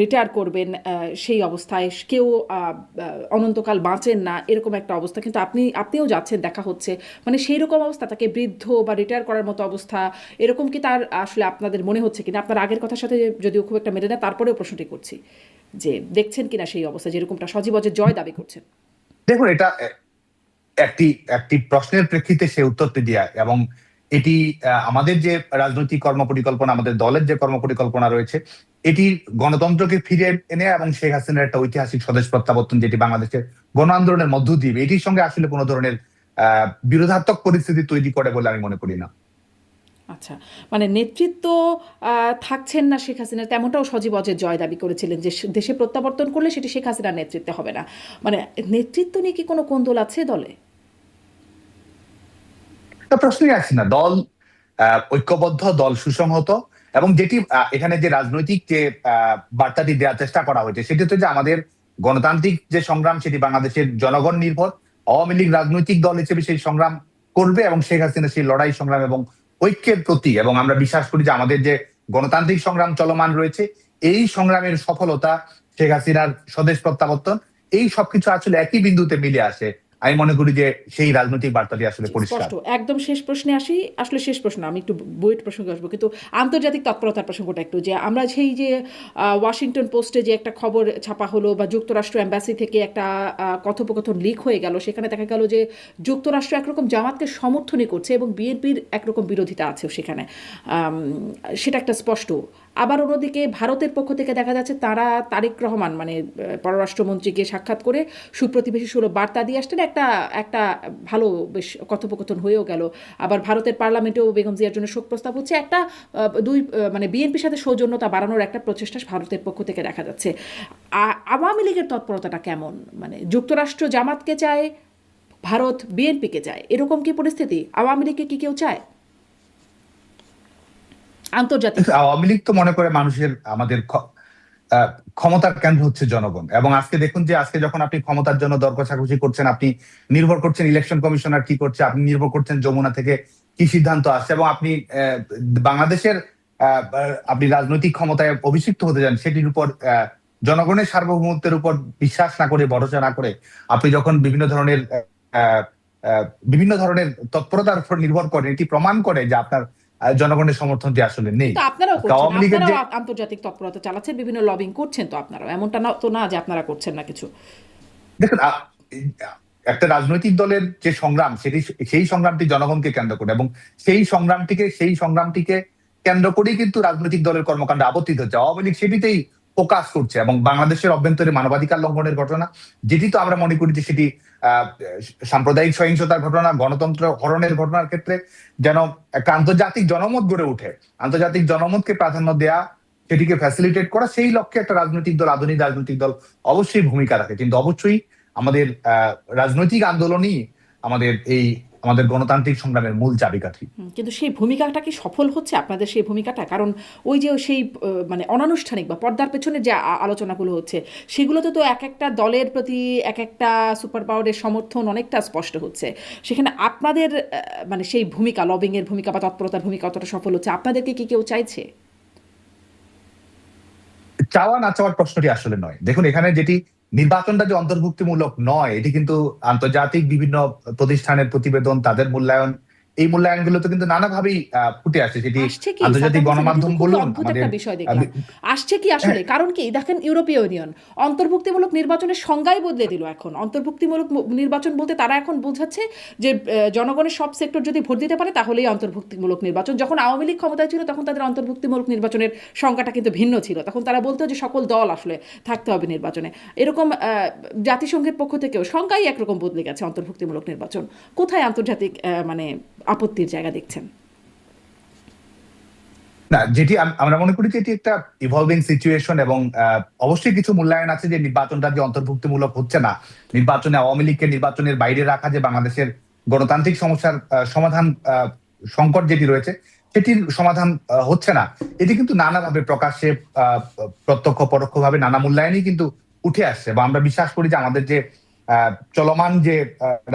রিটায়ার করবেন, সেই অবস্থায় কেউ অনন্তকাল বাঁচেন না, এরকম একটা অবস্থা। কিন্তু আপনিও যাচ্ছেন, দেখা হচ্ছে, মানে সেই রকম অবস্থা, তাকে বৃদ্ধ বা রিটায়ার করার মতো অবস্থা এরকম কি তার আসলে আপনাদের মনে হচ্ছে কিনা? আপনার আগের কথার সাথে যদিও খুব একটা মেলে না, তারপরেও প্রশ্নটি করছি যে দেখছেন কিনা সেই অবস্থা যেরকমটা সজীব অজয় দাবি করছেন। দেখুন, এটা একটি একটি প্রশ্নের প্রেক্ষিতে সে উত্তরটি দেয়া, এবং এটি আমাদের যে রাজনৈতিক কর্মপরিকল্পনা, আমাদের দলের যে কর্মপরিকল্পনা রয়েছে, এটি গণতন্ত্রকে ফিরিয়ে এনে এবং শেখ হাসিনার একটা ঐতিহাসিক স্বদেশ প্রত্যাবর্তন, যেটি বাংলাদেশের গণ আন্দোলনের মধ্য দিয়ে, এটির সঙ্গে আসলে কোনো ধরনের বিরোধাত্মক পরিস্থিতি তৈরি করে বলে আমি মনে করি না। আচ্ছা, মানে নেতৃত্ব থাকছেন না শেখ হাসিনা, তেমনটাও সজীব অজয় দাবি করেছিলেন যে দেশে প্রত্যাবর্তন করলে সেটি শেখ হাসিনার নেতৃত্বে হবে না। মানে নেতৃত্ব নিয়ে কি কোনো কোন্দল আছে দলে? তো প্রশ্নই আসে না। দল ঐক্যবদ্ধ, দল সুসংহত, এবং যেটি এখানে যে রাজনৈতিক যে বার্তাটি দেওয়ার চেষ্টা করা হয়েছে সেটি হচ্ছে যে আমাদের গণতান্ত্রিক যে সংগ্রাম সেটি বাংলাদেশের জনগণ নির্ভর। আওয়ামী লীগ রাজনৈতিক দল হিসেবে সেই সংগ্রাম করবে এবং শেখ হাসিনা সেই লড়াই সংগ্রাম এবং ঐক্যের প্রতি, এবং আমরা বিশ্বাস করি যে আমাদের যে গণতান্ত্রিক সংগ্রাম চলমান রয়েছে এই সংগ্রামের সফলতা, শেখ হাসিনার স্বদেশ প্রত্যাবর্তন, এই সবকিছু আসলে একই বিন্দুতে মিলে আসে। আমি মনে করি যে সেই রাজনৈতিক বার্তাটি আসলে পরিষ্কার। স্পষ্ট। একদম শেষ প্রশ্নে আসি, আসলে শেষ প্রশ্ন, আমি একটু বইয়ের প্রসঙ্গে আসবো, কিন্তু আন্তর্জাতিক তৎপরতার প্রসঙ্গটা একটু, যে আমরা সেই যে ওয়াশিংটন পোস্টে যে একটা খবর ছাপা হলো বা যুক্তরাষ্ট্র এম্বাসি থেকে একটা কথোপকথন লিক হয়ে গেল, সেখানে দেখা গেল যে যুক্তরাষ্ট্র একরকম জামাতকে সমর্থনই করছে এবং বিএনপির একরকম বিরোধিতা আছে সেখানে, সেটা একটা স্পষ্ট। আবার অন্যদিকে ভারতের পক্ষ থেকে দেখা যাচ্ছে তারা তারেক রহমান মানে পররাষ্ট্রমন্ত্রীকে সাক্ষাৎ করে সুপ্রতিবেশী সুলভ বার্তা দিয়ে আসতেন, একটা একটা ভালো বেশ কথোপকথন হয়েও গেল। আবার ভারতের পার্লামেন্টেও বেগম জিয়ার জন্য শোক প্রস্তাব হচ্ছে, একটা মানে বিএনপির সাথে সৌজন্যতা বাড়ানোর একটা প্রচেষ্টা ভারতের পক্ষ থেকে দেখা যাচ্ছে। আওয়ামী লীগের তৎপরতাটা কেমন? মানে যুক্তরাষ্ট্র জামাতকে চায়, ভারত বিএনপিকে চায়, এরকম কি পরিস্থিতি? আওয়ামী লীগকে কি কেউ চায় আন্তর্জাতিক? আওয়ামী লীগ তো মনে করে মানুষের, আমাদের ক্ষমতার কেন্দ্র হচ্ছে জনগণ। এবং আজকে দেখুন যে আজকে যখন আপনি ক্ষমতার জন্য দর কষাকষি করছেন, আপনি নির্ভর করছেন ইলেকশন কমিশনার কি করছে, আপনি নির্ভর করছেন যমুনা থেকে কি সিদ্ধান্ত আসছে, এবং আপনি বাংলাদেশের আপনি রাজনৈতিক ক্ষমতায় অভিষিক্ত হতে যান, সেটির উপর জনগণের সার্বভৌমত্বের উপর বিশ্বাস না করে, ভরসা না করে আপনি যখন আহ, বিভিন্ন ধরনের তৎপরতার উপর নির্ভর করেন, এটি প্রমাণ করে যে আপনার জনগণের সমর্থনটি আসলে নেই। তো আপনারাও করছেন, আওয়ামী লীগের যে, আপনারাও আন্তর্জাতিক তৎপরতা চালাচ্ছেন, বিভিন্ন লবিং করছেন, তো আপনারাও, এমনটা না তো না যে আপনারা করছেন না কিছু। দেখুন, একটা রাজনৈতিক দলের যে সংগ্রাম, সেই সংগ্রামটি জনগণকে কেন্দ্র করে, এবং সেই সংগ্রামটিকে কেন্দ্র করেই কিন্তু রাজনৈতিক দলের কর্মকাণ্ড আবর্তিত হচ্ছে। আওয়ামী লীগ সেটিতেই ফোকাস করছে, এবং বাংলাদেশের অভ্যন্তরে মানবাধিকার লঙ্ঘনের ঘটনা, যেটি তো আমরা মনে করি যে সেটি আহ সাম্প্রদায়িক সহিংসতার ঘটনা, গণতন্ত্র হরণের ঘটনার ক্ষেত্রে যেন একটা আন্তর্জাতিক জনমত গড়ে ওঠে, আন্তর্জাতিক জনমতকে প্রাধান্য দেয়া, সেটিকে ফ্যাসিলিটেট করা, সেই লক্ষ্যে একটা রাজনৈতিক দল, আধুনিক রাজনৈতিক দল অবশ্যই ভূমিকা রাখে। কিন্তু অবশ্যই আমাদের রাজনৈতিক আন্দোলনই আমাদের গণতান্ত্রিক সংগ্রামের মূল চাবিকাঠি। কিন্তু সেই ভূমিকাটা কি সফল হচ্ছে আপনাদের, সেই ভূমিকাটা? কারণ ওই যে সেই মানে অনানুষ্ঠানিক বা পর্দার পেছনে যে আলোচনাগুলো হচ্ছে, সেগুলোতে তো এক একটা দলের প্রতি এক একটা সুপার পাওয়ারের সমর্থন অনেকটা স্পষ্ট হচ্ছে। সেখানে আপনাদের মানে সেই ভূমিকা, লবিংয়ের ভূমিকা বা তৎপরতার ভূমিকা কতটা সফল হচ্ছে? আপনাদেরকে কি কেউ চাইছে? চাওয়া না চাওয়ার প্রশ্নটি আসলে নয়। দেখুন, এখানে যেটি নির্বাচনটা যে অন্তর্ভুক্তিমূলক নয়, এটি কিন্তু আন্তর্জাতিক বিভিন্ন প্রতিষ্ঠানের প্রতিবেদন, তাদের মূল্যায়ন, এই মূল্যায়নগুলো তো কিন্তু নানাভাবেই ফুটে আসে। সেটি আসছে কি আন্তর্জাতিক গণমাধ্যম বলুন, অদ্ভুত আমাদের একটা বিষয় দেখলাম, আসছে কি আসলে? কারণ কি দেখেন, ইউরোপীয় ইউনিয়ন অন্তর্ভুক্তিমূলক নির্বাচনের সংজ্ঞাই বদলে দিল। এখন অন্তর্ভুক্তিমূলক নির্বাচন বলতে তারা এখন বোঝাচ্ছে যে জনগণের সব সেক্টর যদি ভোট দিতে পারে তাহলেই অন্তর্ভুক্তিমূলক নির্বাচন। যখন আওয়ামী লীগ ক্ষমতায় ছিল তখন তাদের অন্তর্ভুক্তিমূলক নির্বাচনের সংজ্ঞাটা কিন্তু ভিন্ন ছিল, তখন তারা বলতো যে সকল দল আসলে থাকতে হবে নির্বাচনে। এরকম জাতিসংঘের পক্ষ থেকেও সংজ্ঞাই একরকম বদলে গেছে অন্তর্ভুক্তিমূলক নির্বাচন। কোথায় আন্তর্জাতিক মানে আপত্তির জায়গা দেখছেন? না, যেটি আমরা মনে করি যে এটি একটা ইভলভিং সিচুয়েশন, এবং অবশ্যই কিছু মূল্যায়ন আছে যে নির্বাচনটা যে অন্তর্ভুক্তিমূলক হচ্ছে না, নির্বাচনে আওয়ামী লীগকে নির্বাচনের বাইরে রাখা, যে বাংলাদেশের গণতান্ত্রিক সমস্যার সমাধান সংকট যেটি রয়েছে সেটির সমাধান হচ্ছে না। এটি কিন্তু নানাভাবে প্রকাশ্যে প্রত্যক্ষ পরোক্ষভাবে নানা মূল্যায়নই কিন্তু উঠে আসছে, বা আমরা বিশ্বাস করি যে আমাদের যে চলমান যে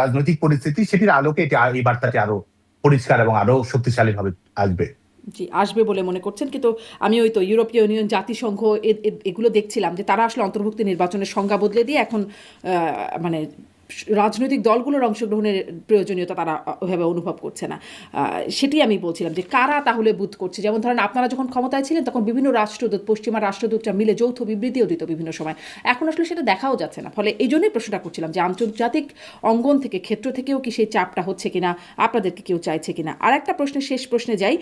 রাজনৈতিক পরিস্থিতি সেটির আলোকে এটি এই বার্তাটি আরো পরিষ্কার এবং আরো শক্তিশালী ভাবে আসবে। জি, আসবে বলে মনে করছেন। কিন্তু আমি ওই তো ইউরোপীয় ইউনিয়ন, জাতিসংঘ এগুলো দেখছিলাম যে তারা আসলে অন্তর্ভুক্তি নির্বাচনের সংজ্ঞা বদলে দিয়ে এখন মানে রাজনৈতিক দলগুলোর অংশগ্রহণের প্রয়োজনীয়তা তারা ওইভাবে অনুভব করছে না। সেটি আমি বলছিলাম যে কারা তাহলে বুথ করছে। যেমন ধরেন আপনারা যখন ক্ষমতায় ছিলেন তখন বিভিন্ন রাষ্ট্রদূত, পশ্চিমা রাষ্ট্রদূতরা মিলে যৌথ বিবৃতিও দিত বিভিন্ন সময়। এখন আসলে সেটা দেখাও যাচ্ছে না। ফলে এই জন্যই প্রশ্নটা করছিলাম যে আন্তর্জাতিক অঙ্গন থেকে, ক্ষেত্র থেকেও কি সেই চাপটা হচ্ছে কিনা, আপনাদেরকে কেউ চাইছে কিনা। আর একটা প্রশ্নে, শেষ প্রশ্নে যাই।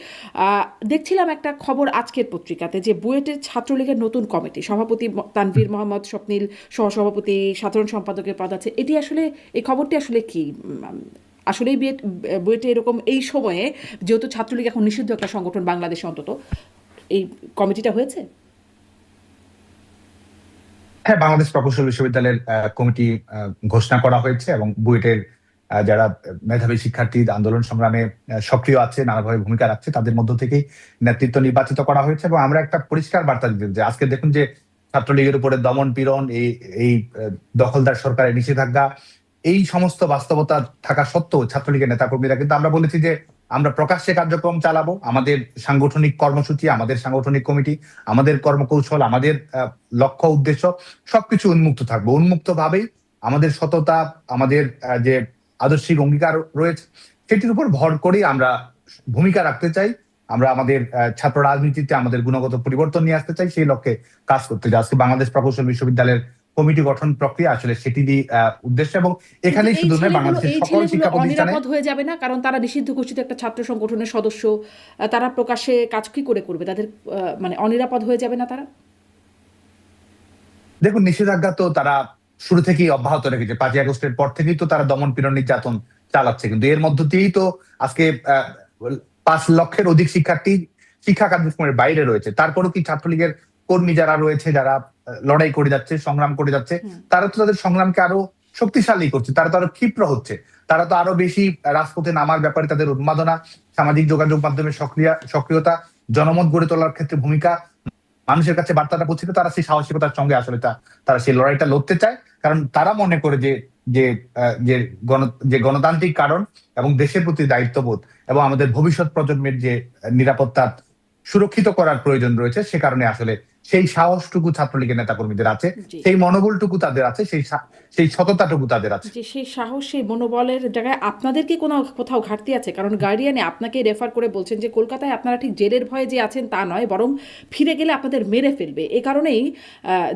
দেখছিলাম একটা খবর আজকের পত্রিকাতে যে বুয়েটের ছাত্রলীগের নতুন কমিটি, সভাপতি তানভীর মোহাম্মদ স্বপ্নীল, সহসভাপতি, সাধারণ সম্পাদকের পদ আছে। এটি আসলে, এই খবরটি আসলে কি? আসলেই বুয়েটে এরকম এই সময়ে, যেহেতু ছাত্রলীগ এখন নিষিদ্ধ একটা সংগঠন বাংলাদেশে, অন্তত এই কমিটিটা হয়েছে? হ্যাঁ, বাংলাদেশ প্রকৌশল বিশ্ববিদ্যালয়ের কমিটি ঘোষণা করা হয়েছে, এবং বুয়েটের যারা মেধাবী শিক্ষার্থী আন্দোলন সংগ্রামে সক্রিয় আছে, নানাভাবে ভূমিকা রাখছে, তাদের মধ্য থেকেই নেতৃত্ব নির্বাচিত করা হয়েছে। এবং আমরা একটা পরিষ্কার বার্তা দিতে, যে আজকে দেখুন যে ছাত্রলীগের উপরে দমন পীড়ন, এই দখলদার সরকারের নিষেধাজ্ঞা, এই সমস্ত বাস্তবতা থাকা সত্ত্বেও ছাত্রলীগের নেতাকর্মীরা কিন্তু, আমরা বলেছি যে আমরা প্রকাশ্যে কার্যক্রম চালাবো, আমাদের সাংগঠনিক কর্মসূচি, আমাদের সাংগঠনিক কমিটি, আমাদের কর্মকৌশল, আমাদের লক্ষ্য উদ্দেশ্য সবকিছু উন্মুক্ত থাকবে। উন্মুক্ত ভাবেই আমাদের সততা, আমাদের যে আদর্শিক অঙ্গীকার রয়েছে সেটির উপর ভর করেই আমরা ভূমিকা রাখতে চাই। আমরা আমাদের ছাত্র রাজনীতিতে আমাদের গুণগত পরিবর্তন নিয়ে আসতে চাই, সেই লক্ষ্যে কাজ করতে চাই। আজকে বাংলাদেশ প্রকৌশল বিশ্ববিদ্যালয়ের কমিটি গঠন প্রক্রিয়া আসলে সেটিরই উদ্দেশ্য, এবং এখানেই শুধু নয়, বাংলাদেশের সকল শিক্ষা প্রতিষ্ঠানে। অনিরাপদ হয়ে যাবে না? কারণ তারা নিষিদ্ধ ঘোষিত একটা ছাত্র সংগঠনের সদস্য, তারা প্রকাশ্যে কাজ কি করে করবে? তাদের মানে অনিরাপদ হয়ে যাবে না তারা? দেখুন, নিষেধাজ্ঞা তো তারা শুরু থেকেই অব্যাহত রেখেছে। 5ই আগস্টের পর থেকেই তো তারা দমন পীড়ন নির্যাতন চালাচ্ছে, কিন্তু এর মধ্য দিয়েই তো আজকে 5 লক্ষের অধিক শিক্ষার্থী শিক্ষা কার্যক্রমের বাইরে রয়েছে। তারপরও কি ছাত্রলীগের কর্মী যারা রয়েছে, যারা লড়াই করে যাচ্ছে, সংগ্রাম করে যাচ্ছে, তারা তো তাদের সংগ্রামকে আরো শক্তিশালী করছে, তারা তো আরো ক্ষিপ্র হচ্ছে, তারা তো আরো বেশি রাজপথে নামার ব্যাপারে তাদের উন্মাদনা, সামাজিক যোগাযোগ মাধ্যমে সক্রিয়তা, জনমত গড়ে তোলার ক্ষেত্রে ভূমিকা, মানুষের কাছে বার্তাটা পৌঁছে, তারা সেই সাহসিকতার সঙ্গে আসলে তারা সেই লড়াইটা লড়তে চায়। কারণ তারা মনে করে যে যে যে গণতান্ত্রিক কারণ এবং দেশের প্রতি দায়িত্ববোধ এবং আমাদের ভবিষ্যৎ প্রজন্মের যে নিরাপত্তা সুরক্ষিত করার প্রয়োজন রয়েছে, সে কারণে আসলে সেই সাহসটুকু ছাত্রলীগের নেতাকর্মীদের আছে, সেই মনোবলটুকু তাদের আছে, সেই সততাটুকু তাদের আছে। যে সেই সাহস, সেই মনোবলের জায়গায় আপনাদের কি কোথাও ঘাটতি আছে? কারণ গার্ডিয়ানে আপনাকে রেফার করে বলছেন যে কলকাতায় আপনারা ঠিক জেলের ভয়ে যে আছেন তা নয়, বরং ফিরে গেলে আপনাদের মেরে ফেলবে। এ কারণেই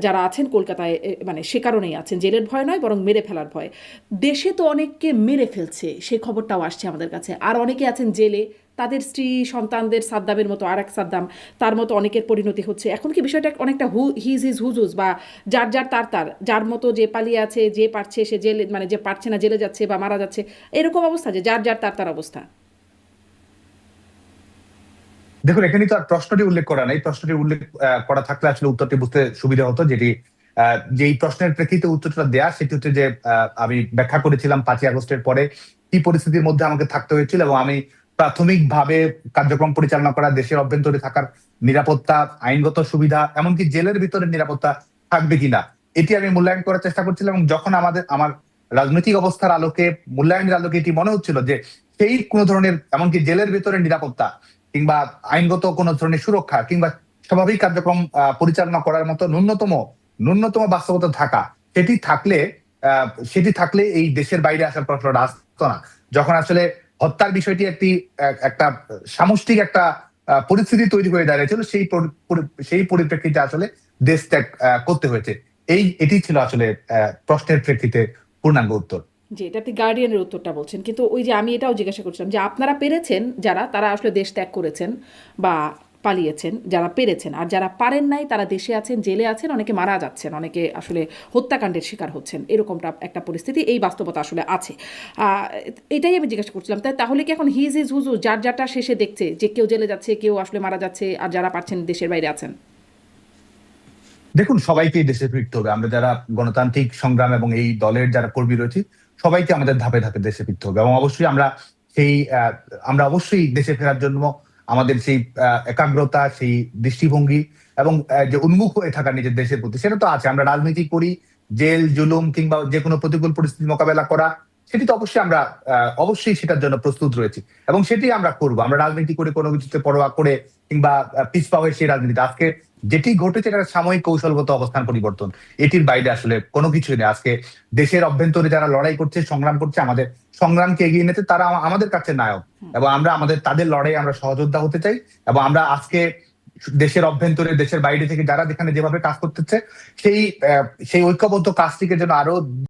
যারা আছেন কলকাতায়, মানে সে কারণেই আছেন, জেলের ভয় নয় বরং মেরে ফেলার ভয়। দেশে তো অনেককে মেরে ফেলছে, সেই খবরটাও আসছে আমাদের কাছে। আর অনেকে আছেন জেলে, তাদের স্ত্রী সন্তানদের, সাদ্দামের মতো আর এক সাদ্দাম, তার মতো অনেকের পরিণতি হচ্ছে। এখন কি বিষয়টা অনেকটা হিজ হুজুজ, বা যার যার তার যার মতো যে পালিয়ে আছে, যে পারছে সে জেলে, মানে যে পারছে না জেলে যাচ্ছে বা মারা যাচ্ছে, এরকম অবস্থা, যে যার যার তার অবস্থা? দেখুন, এখানে তো আর প্রশ্নটি উল্লেখ করা নাই। প্রশ্নটি উল্লেখ করা থাকলে আসলে উত্তরটি বুঝতে সুবিধা হতো। যেই প্রশ্নের প্রেক্ষিতে উত্তরটা দেয়া, সেটি হচ্ছে যে আমি ব্যাখ্যা করেছিলাম 5ই আগস্টের পরে কি পরিস্থিতির মধ্যে আমাকে থাকতে হয়েছিল, এবং আমি প্রাথমিকভাবে কার্যক্রম পরিচালনা করা, দেশের অভ্যন্তরে থাকার নিরাপত্তা, আইনগত সুবিধা, এমনকি জেলের ভিতরে নিরাপত্তা থাকবে কিনা, এটি আমি মূল্যায়ন করার চেষ্টা করছিলাম। এবং যখন আমার রাজনৈতিক অবস্থার আলোকে, মূল্যায়নের আলোকে এটি মনে হচ্ছিল যে সেই কোনো ধরনের, এমনকি জেলের ভিতরে নিরাপত্তা কিংবা আইনগত কোনো ধরনের সুরক্ষা কিংবা স্বাভাবিক কার্যক্রম পরিচালনা করার মতো ন্যূনতম বাস্তবতা থাকা, সেটি থাকলে এই দেশের বাইরে আসার প্রশ্নটা আসতো না। যখন আসলে হত্যার বিষয়টি একটা সামষ্টিক একটা পরিস্থিতি তৈরি হয়ে দাঁড়িয়েছিল, সেই পরিপ্রেক্ষিতে আসলে দেশ ত্যাগ করতে হয়েছে। এটি ছিল আসলে প্রশ্নের প্রেক্ষিতে পূর্ণাঙ্গ উত্তর। জি, এটাতে গার্ডিয়ানের উত্তরটা বলছেন। কিন্তু ওই যে আমি এটাও জিজ্ঞাসা করছিলাম যে আপনারা পেরেছেন, তারা আসলে দেশ ত্যাগ করেছেন বা পালিয়েছেন, যারা পেরেছেন, আর যারা পারেন নাই তারা দেশে আছেন, জেলে আছেন, অনেকে মারা যাচ্ছেন, অনেকে আসলে হত্যাকাণ্ডের শিকার হচ্ছেন, এরকমটা একটা পরিস্থিতি, এই বাস্তবতা আসলে আছে। এটাই আমি জিজ্ঞাসা করছিলাম। তাহলে কি এখন হিজ হুজুর, যার যারটা শেষে দেখছে যে কেউ জেলে যাচ্ছে, কেউ আসলে মারা যাচ্ছে, আর যারা পারছেন দেশের বাইরে আছেন? দেখুন, সবাইকেই দেশে ফিরতে হবে। আমরা যারা গণতান্ত্রিক সংগ্রাম এবং এই দলের যারা কর্মী রয়েছে, সবাইকে আমাদের ধাপে ধাপে দেশে ফিরতে হবে, এবং অবশ্যই আমরা অবশ্যই দেশে ফেরার জন্য আমাদের সেই একাগ্রতা, সেই দৃষ্টিভঙ্গি এবং যে উন্মুখ হয়ে থাকা নিজের দেশের প্রতি, সেটা তো আছে। আমরা রাজনীতি করি, জেল জুলুম কিংবা যে কোনো প্রতিকূল পরিস্থিতি মোকাবেলা করা, সেটি তো অবশ্যই আমরা অবশ্যই সেটার জন্য প্রস্তুত রয়েছি এবং সেটি আমরা করব। আমরা রাজনীতি করে কোনো কিছুতে পরোয়া করে কিংবা পিছপা হয়ে সেই রাজনীতি, আজকে যেটি ঘটেছে এটা সাময়িক কৌশলগত অবস্থান পরিবর্তন, এটির বাইরে আসলে কোনো কিছুই নেই। আজকে দেশের অভ্যন্তরে যারা লড়াই করছে, সংগ্রাম করছে, আমাদের সংগ্রামকে এগিয়ে নিতে তারা আমাদের কাছে নায়ক, এবং আমরা তাদের লড়াই আমরা সহযোদ্ধা হতে চাই। এবং আমরা আজকে দেশের অভ্যন্তরে, দেশের বাইরে থেকে যারা যেখানে যেভাবে কাজ করতেছে, সেই ঐক্যবদ্ধ কাজটিকে যেন আরো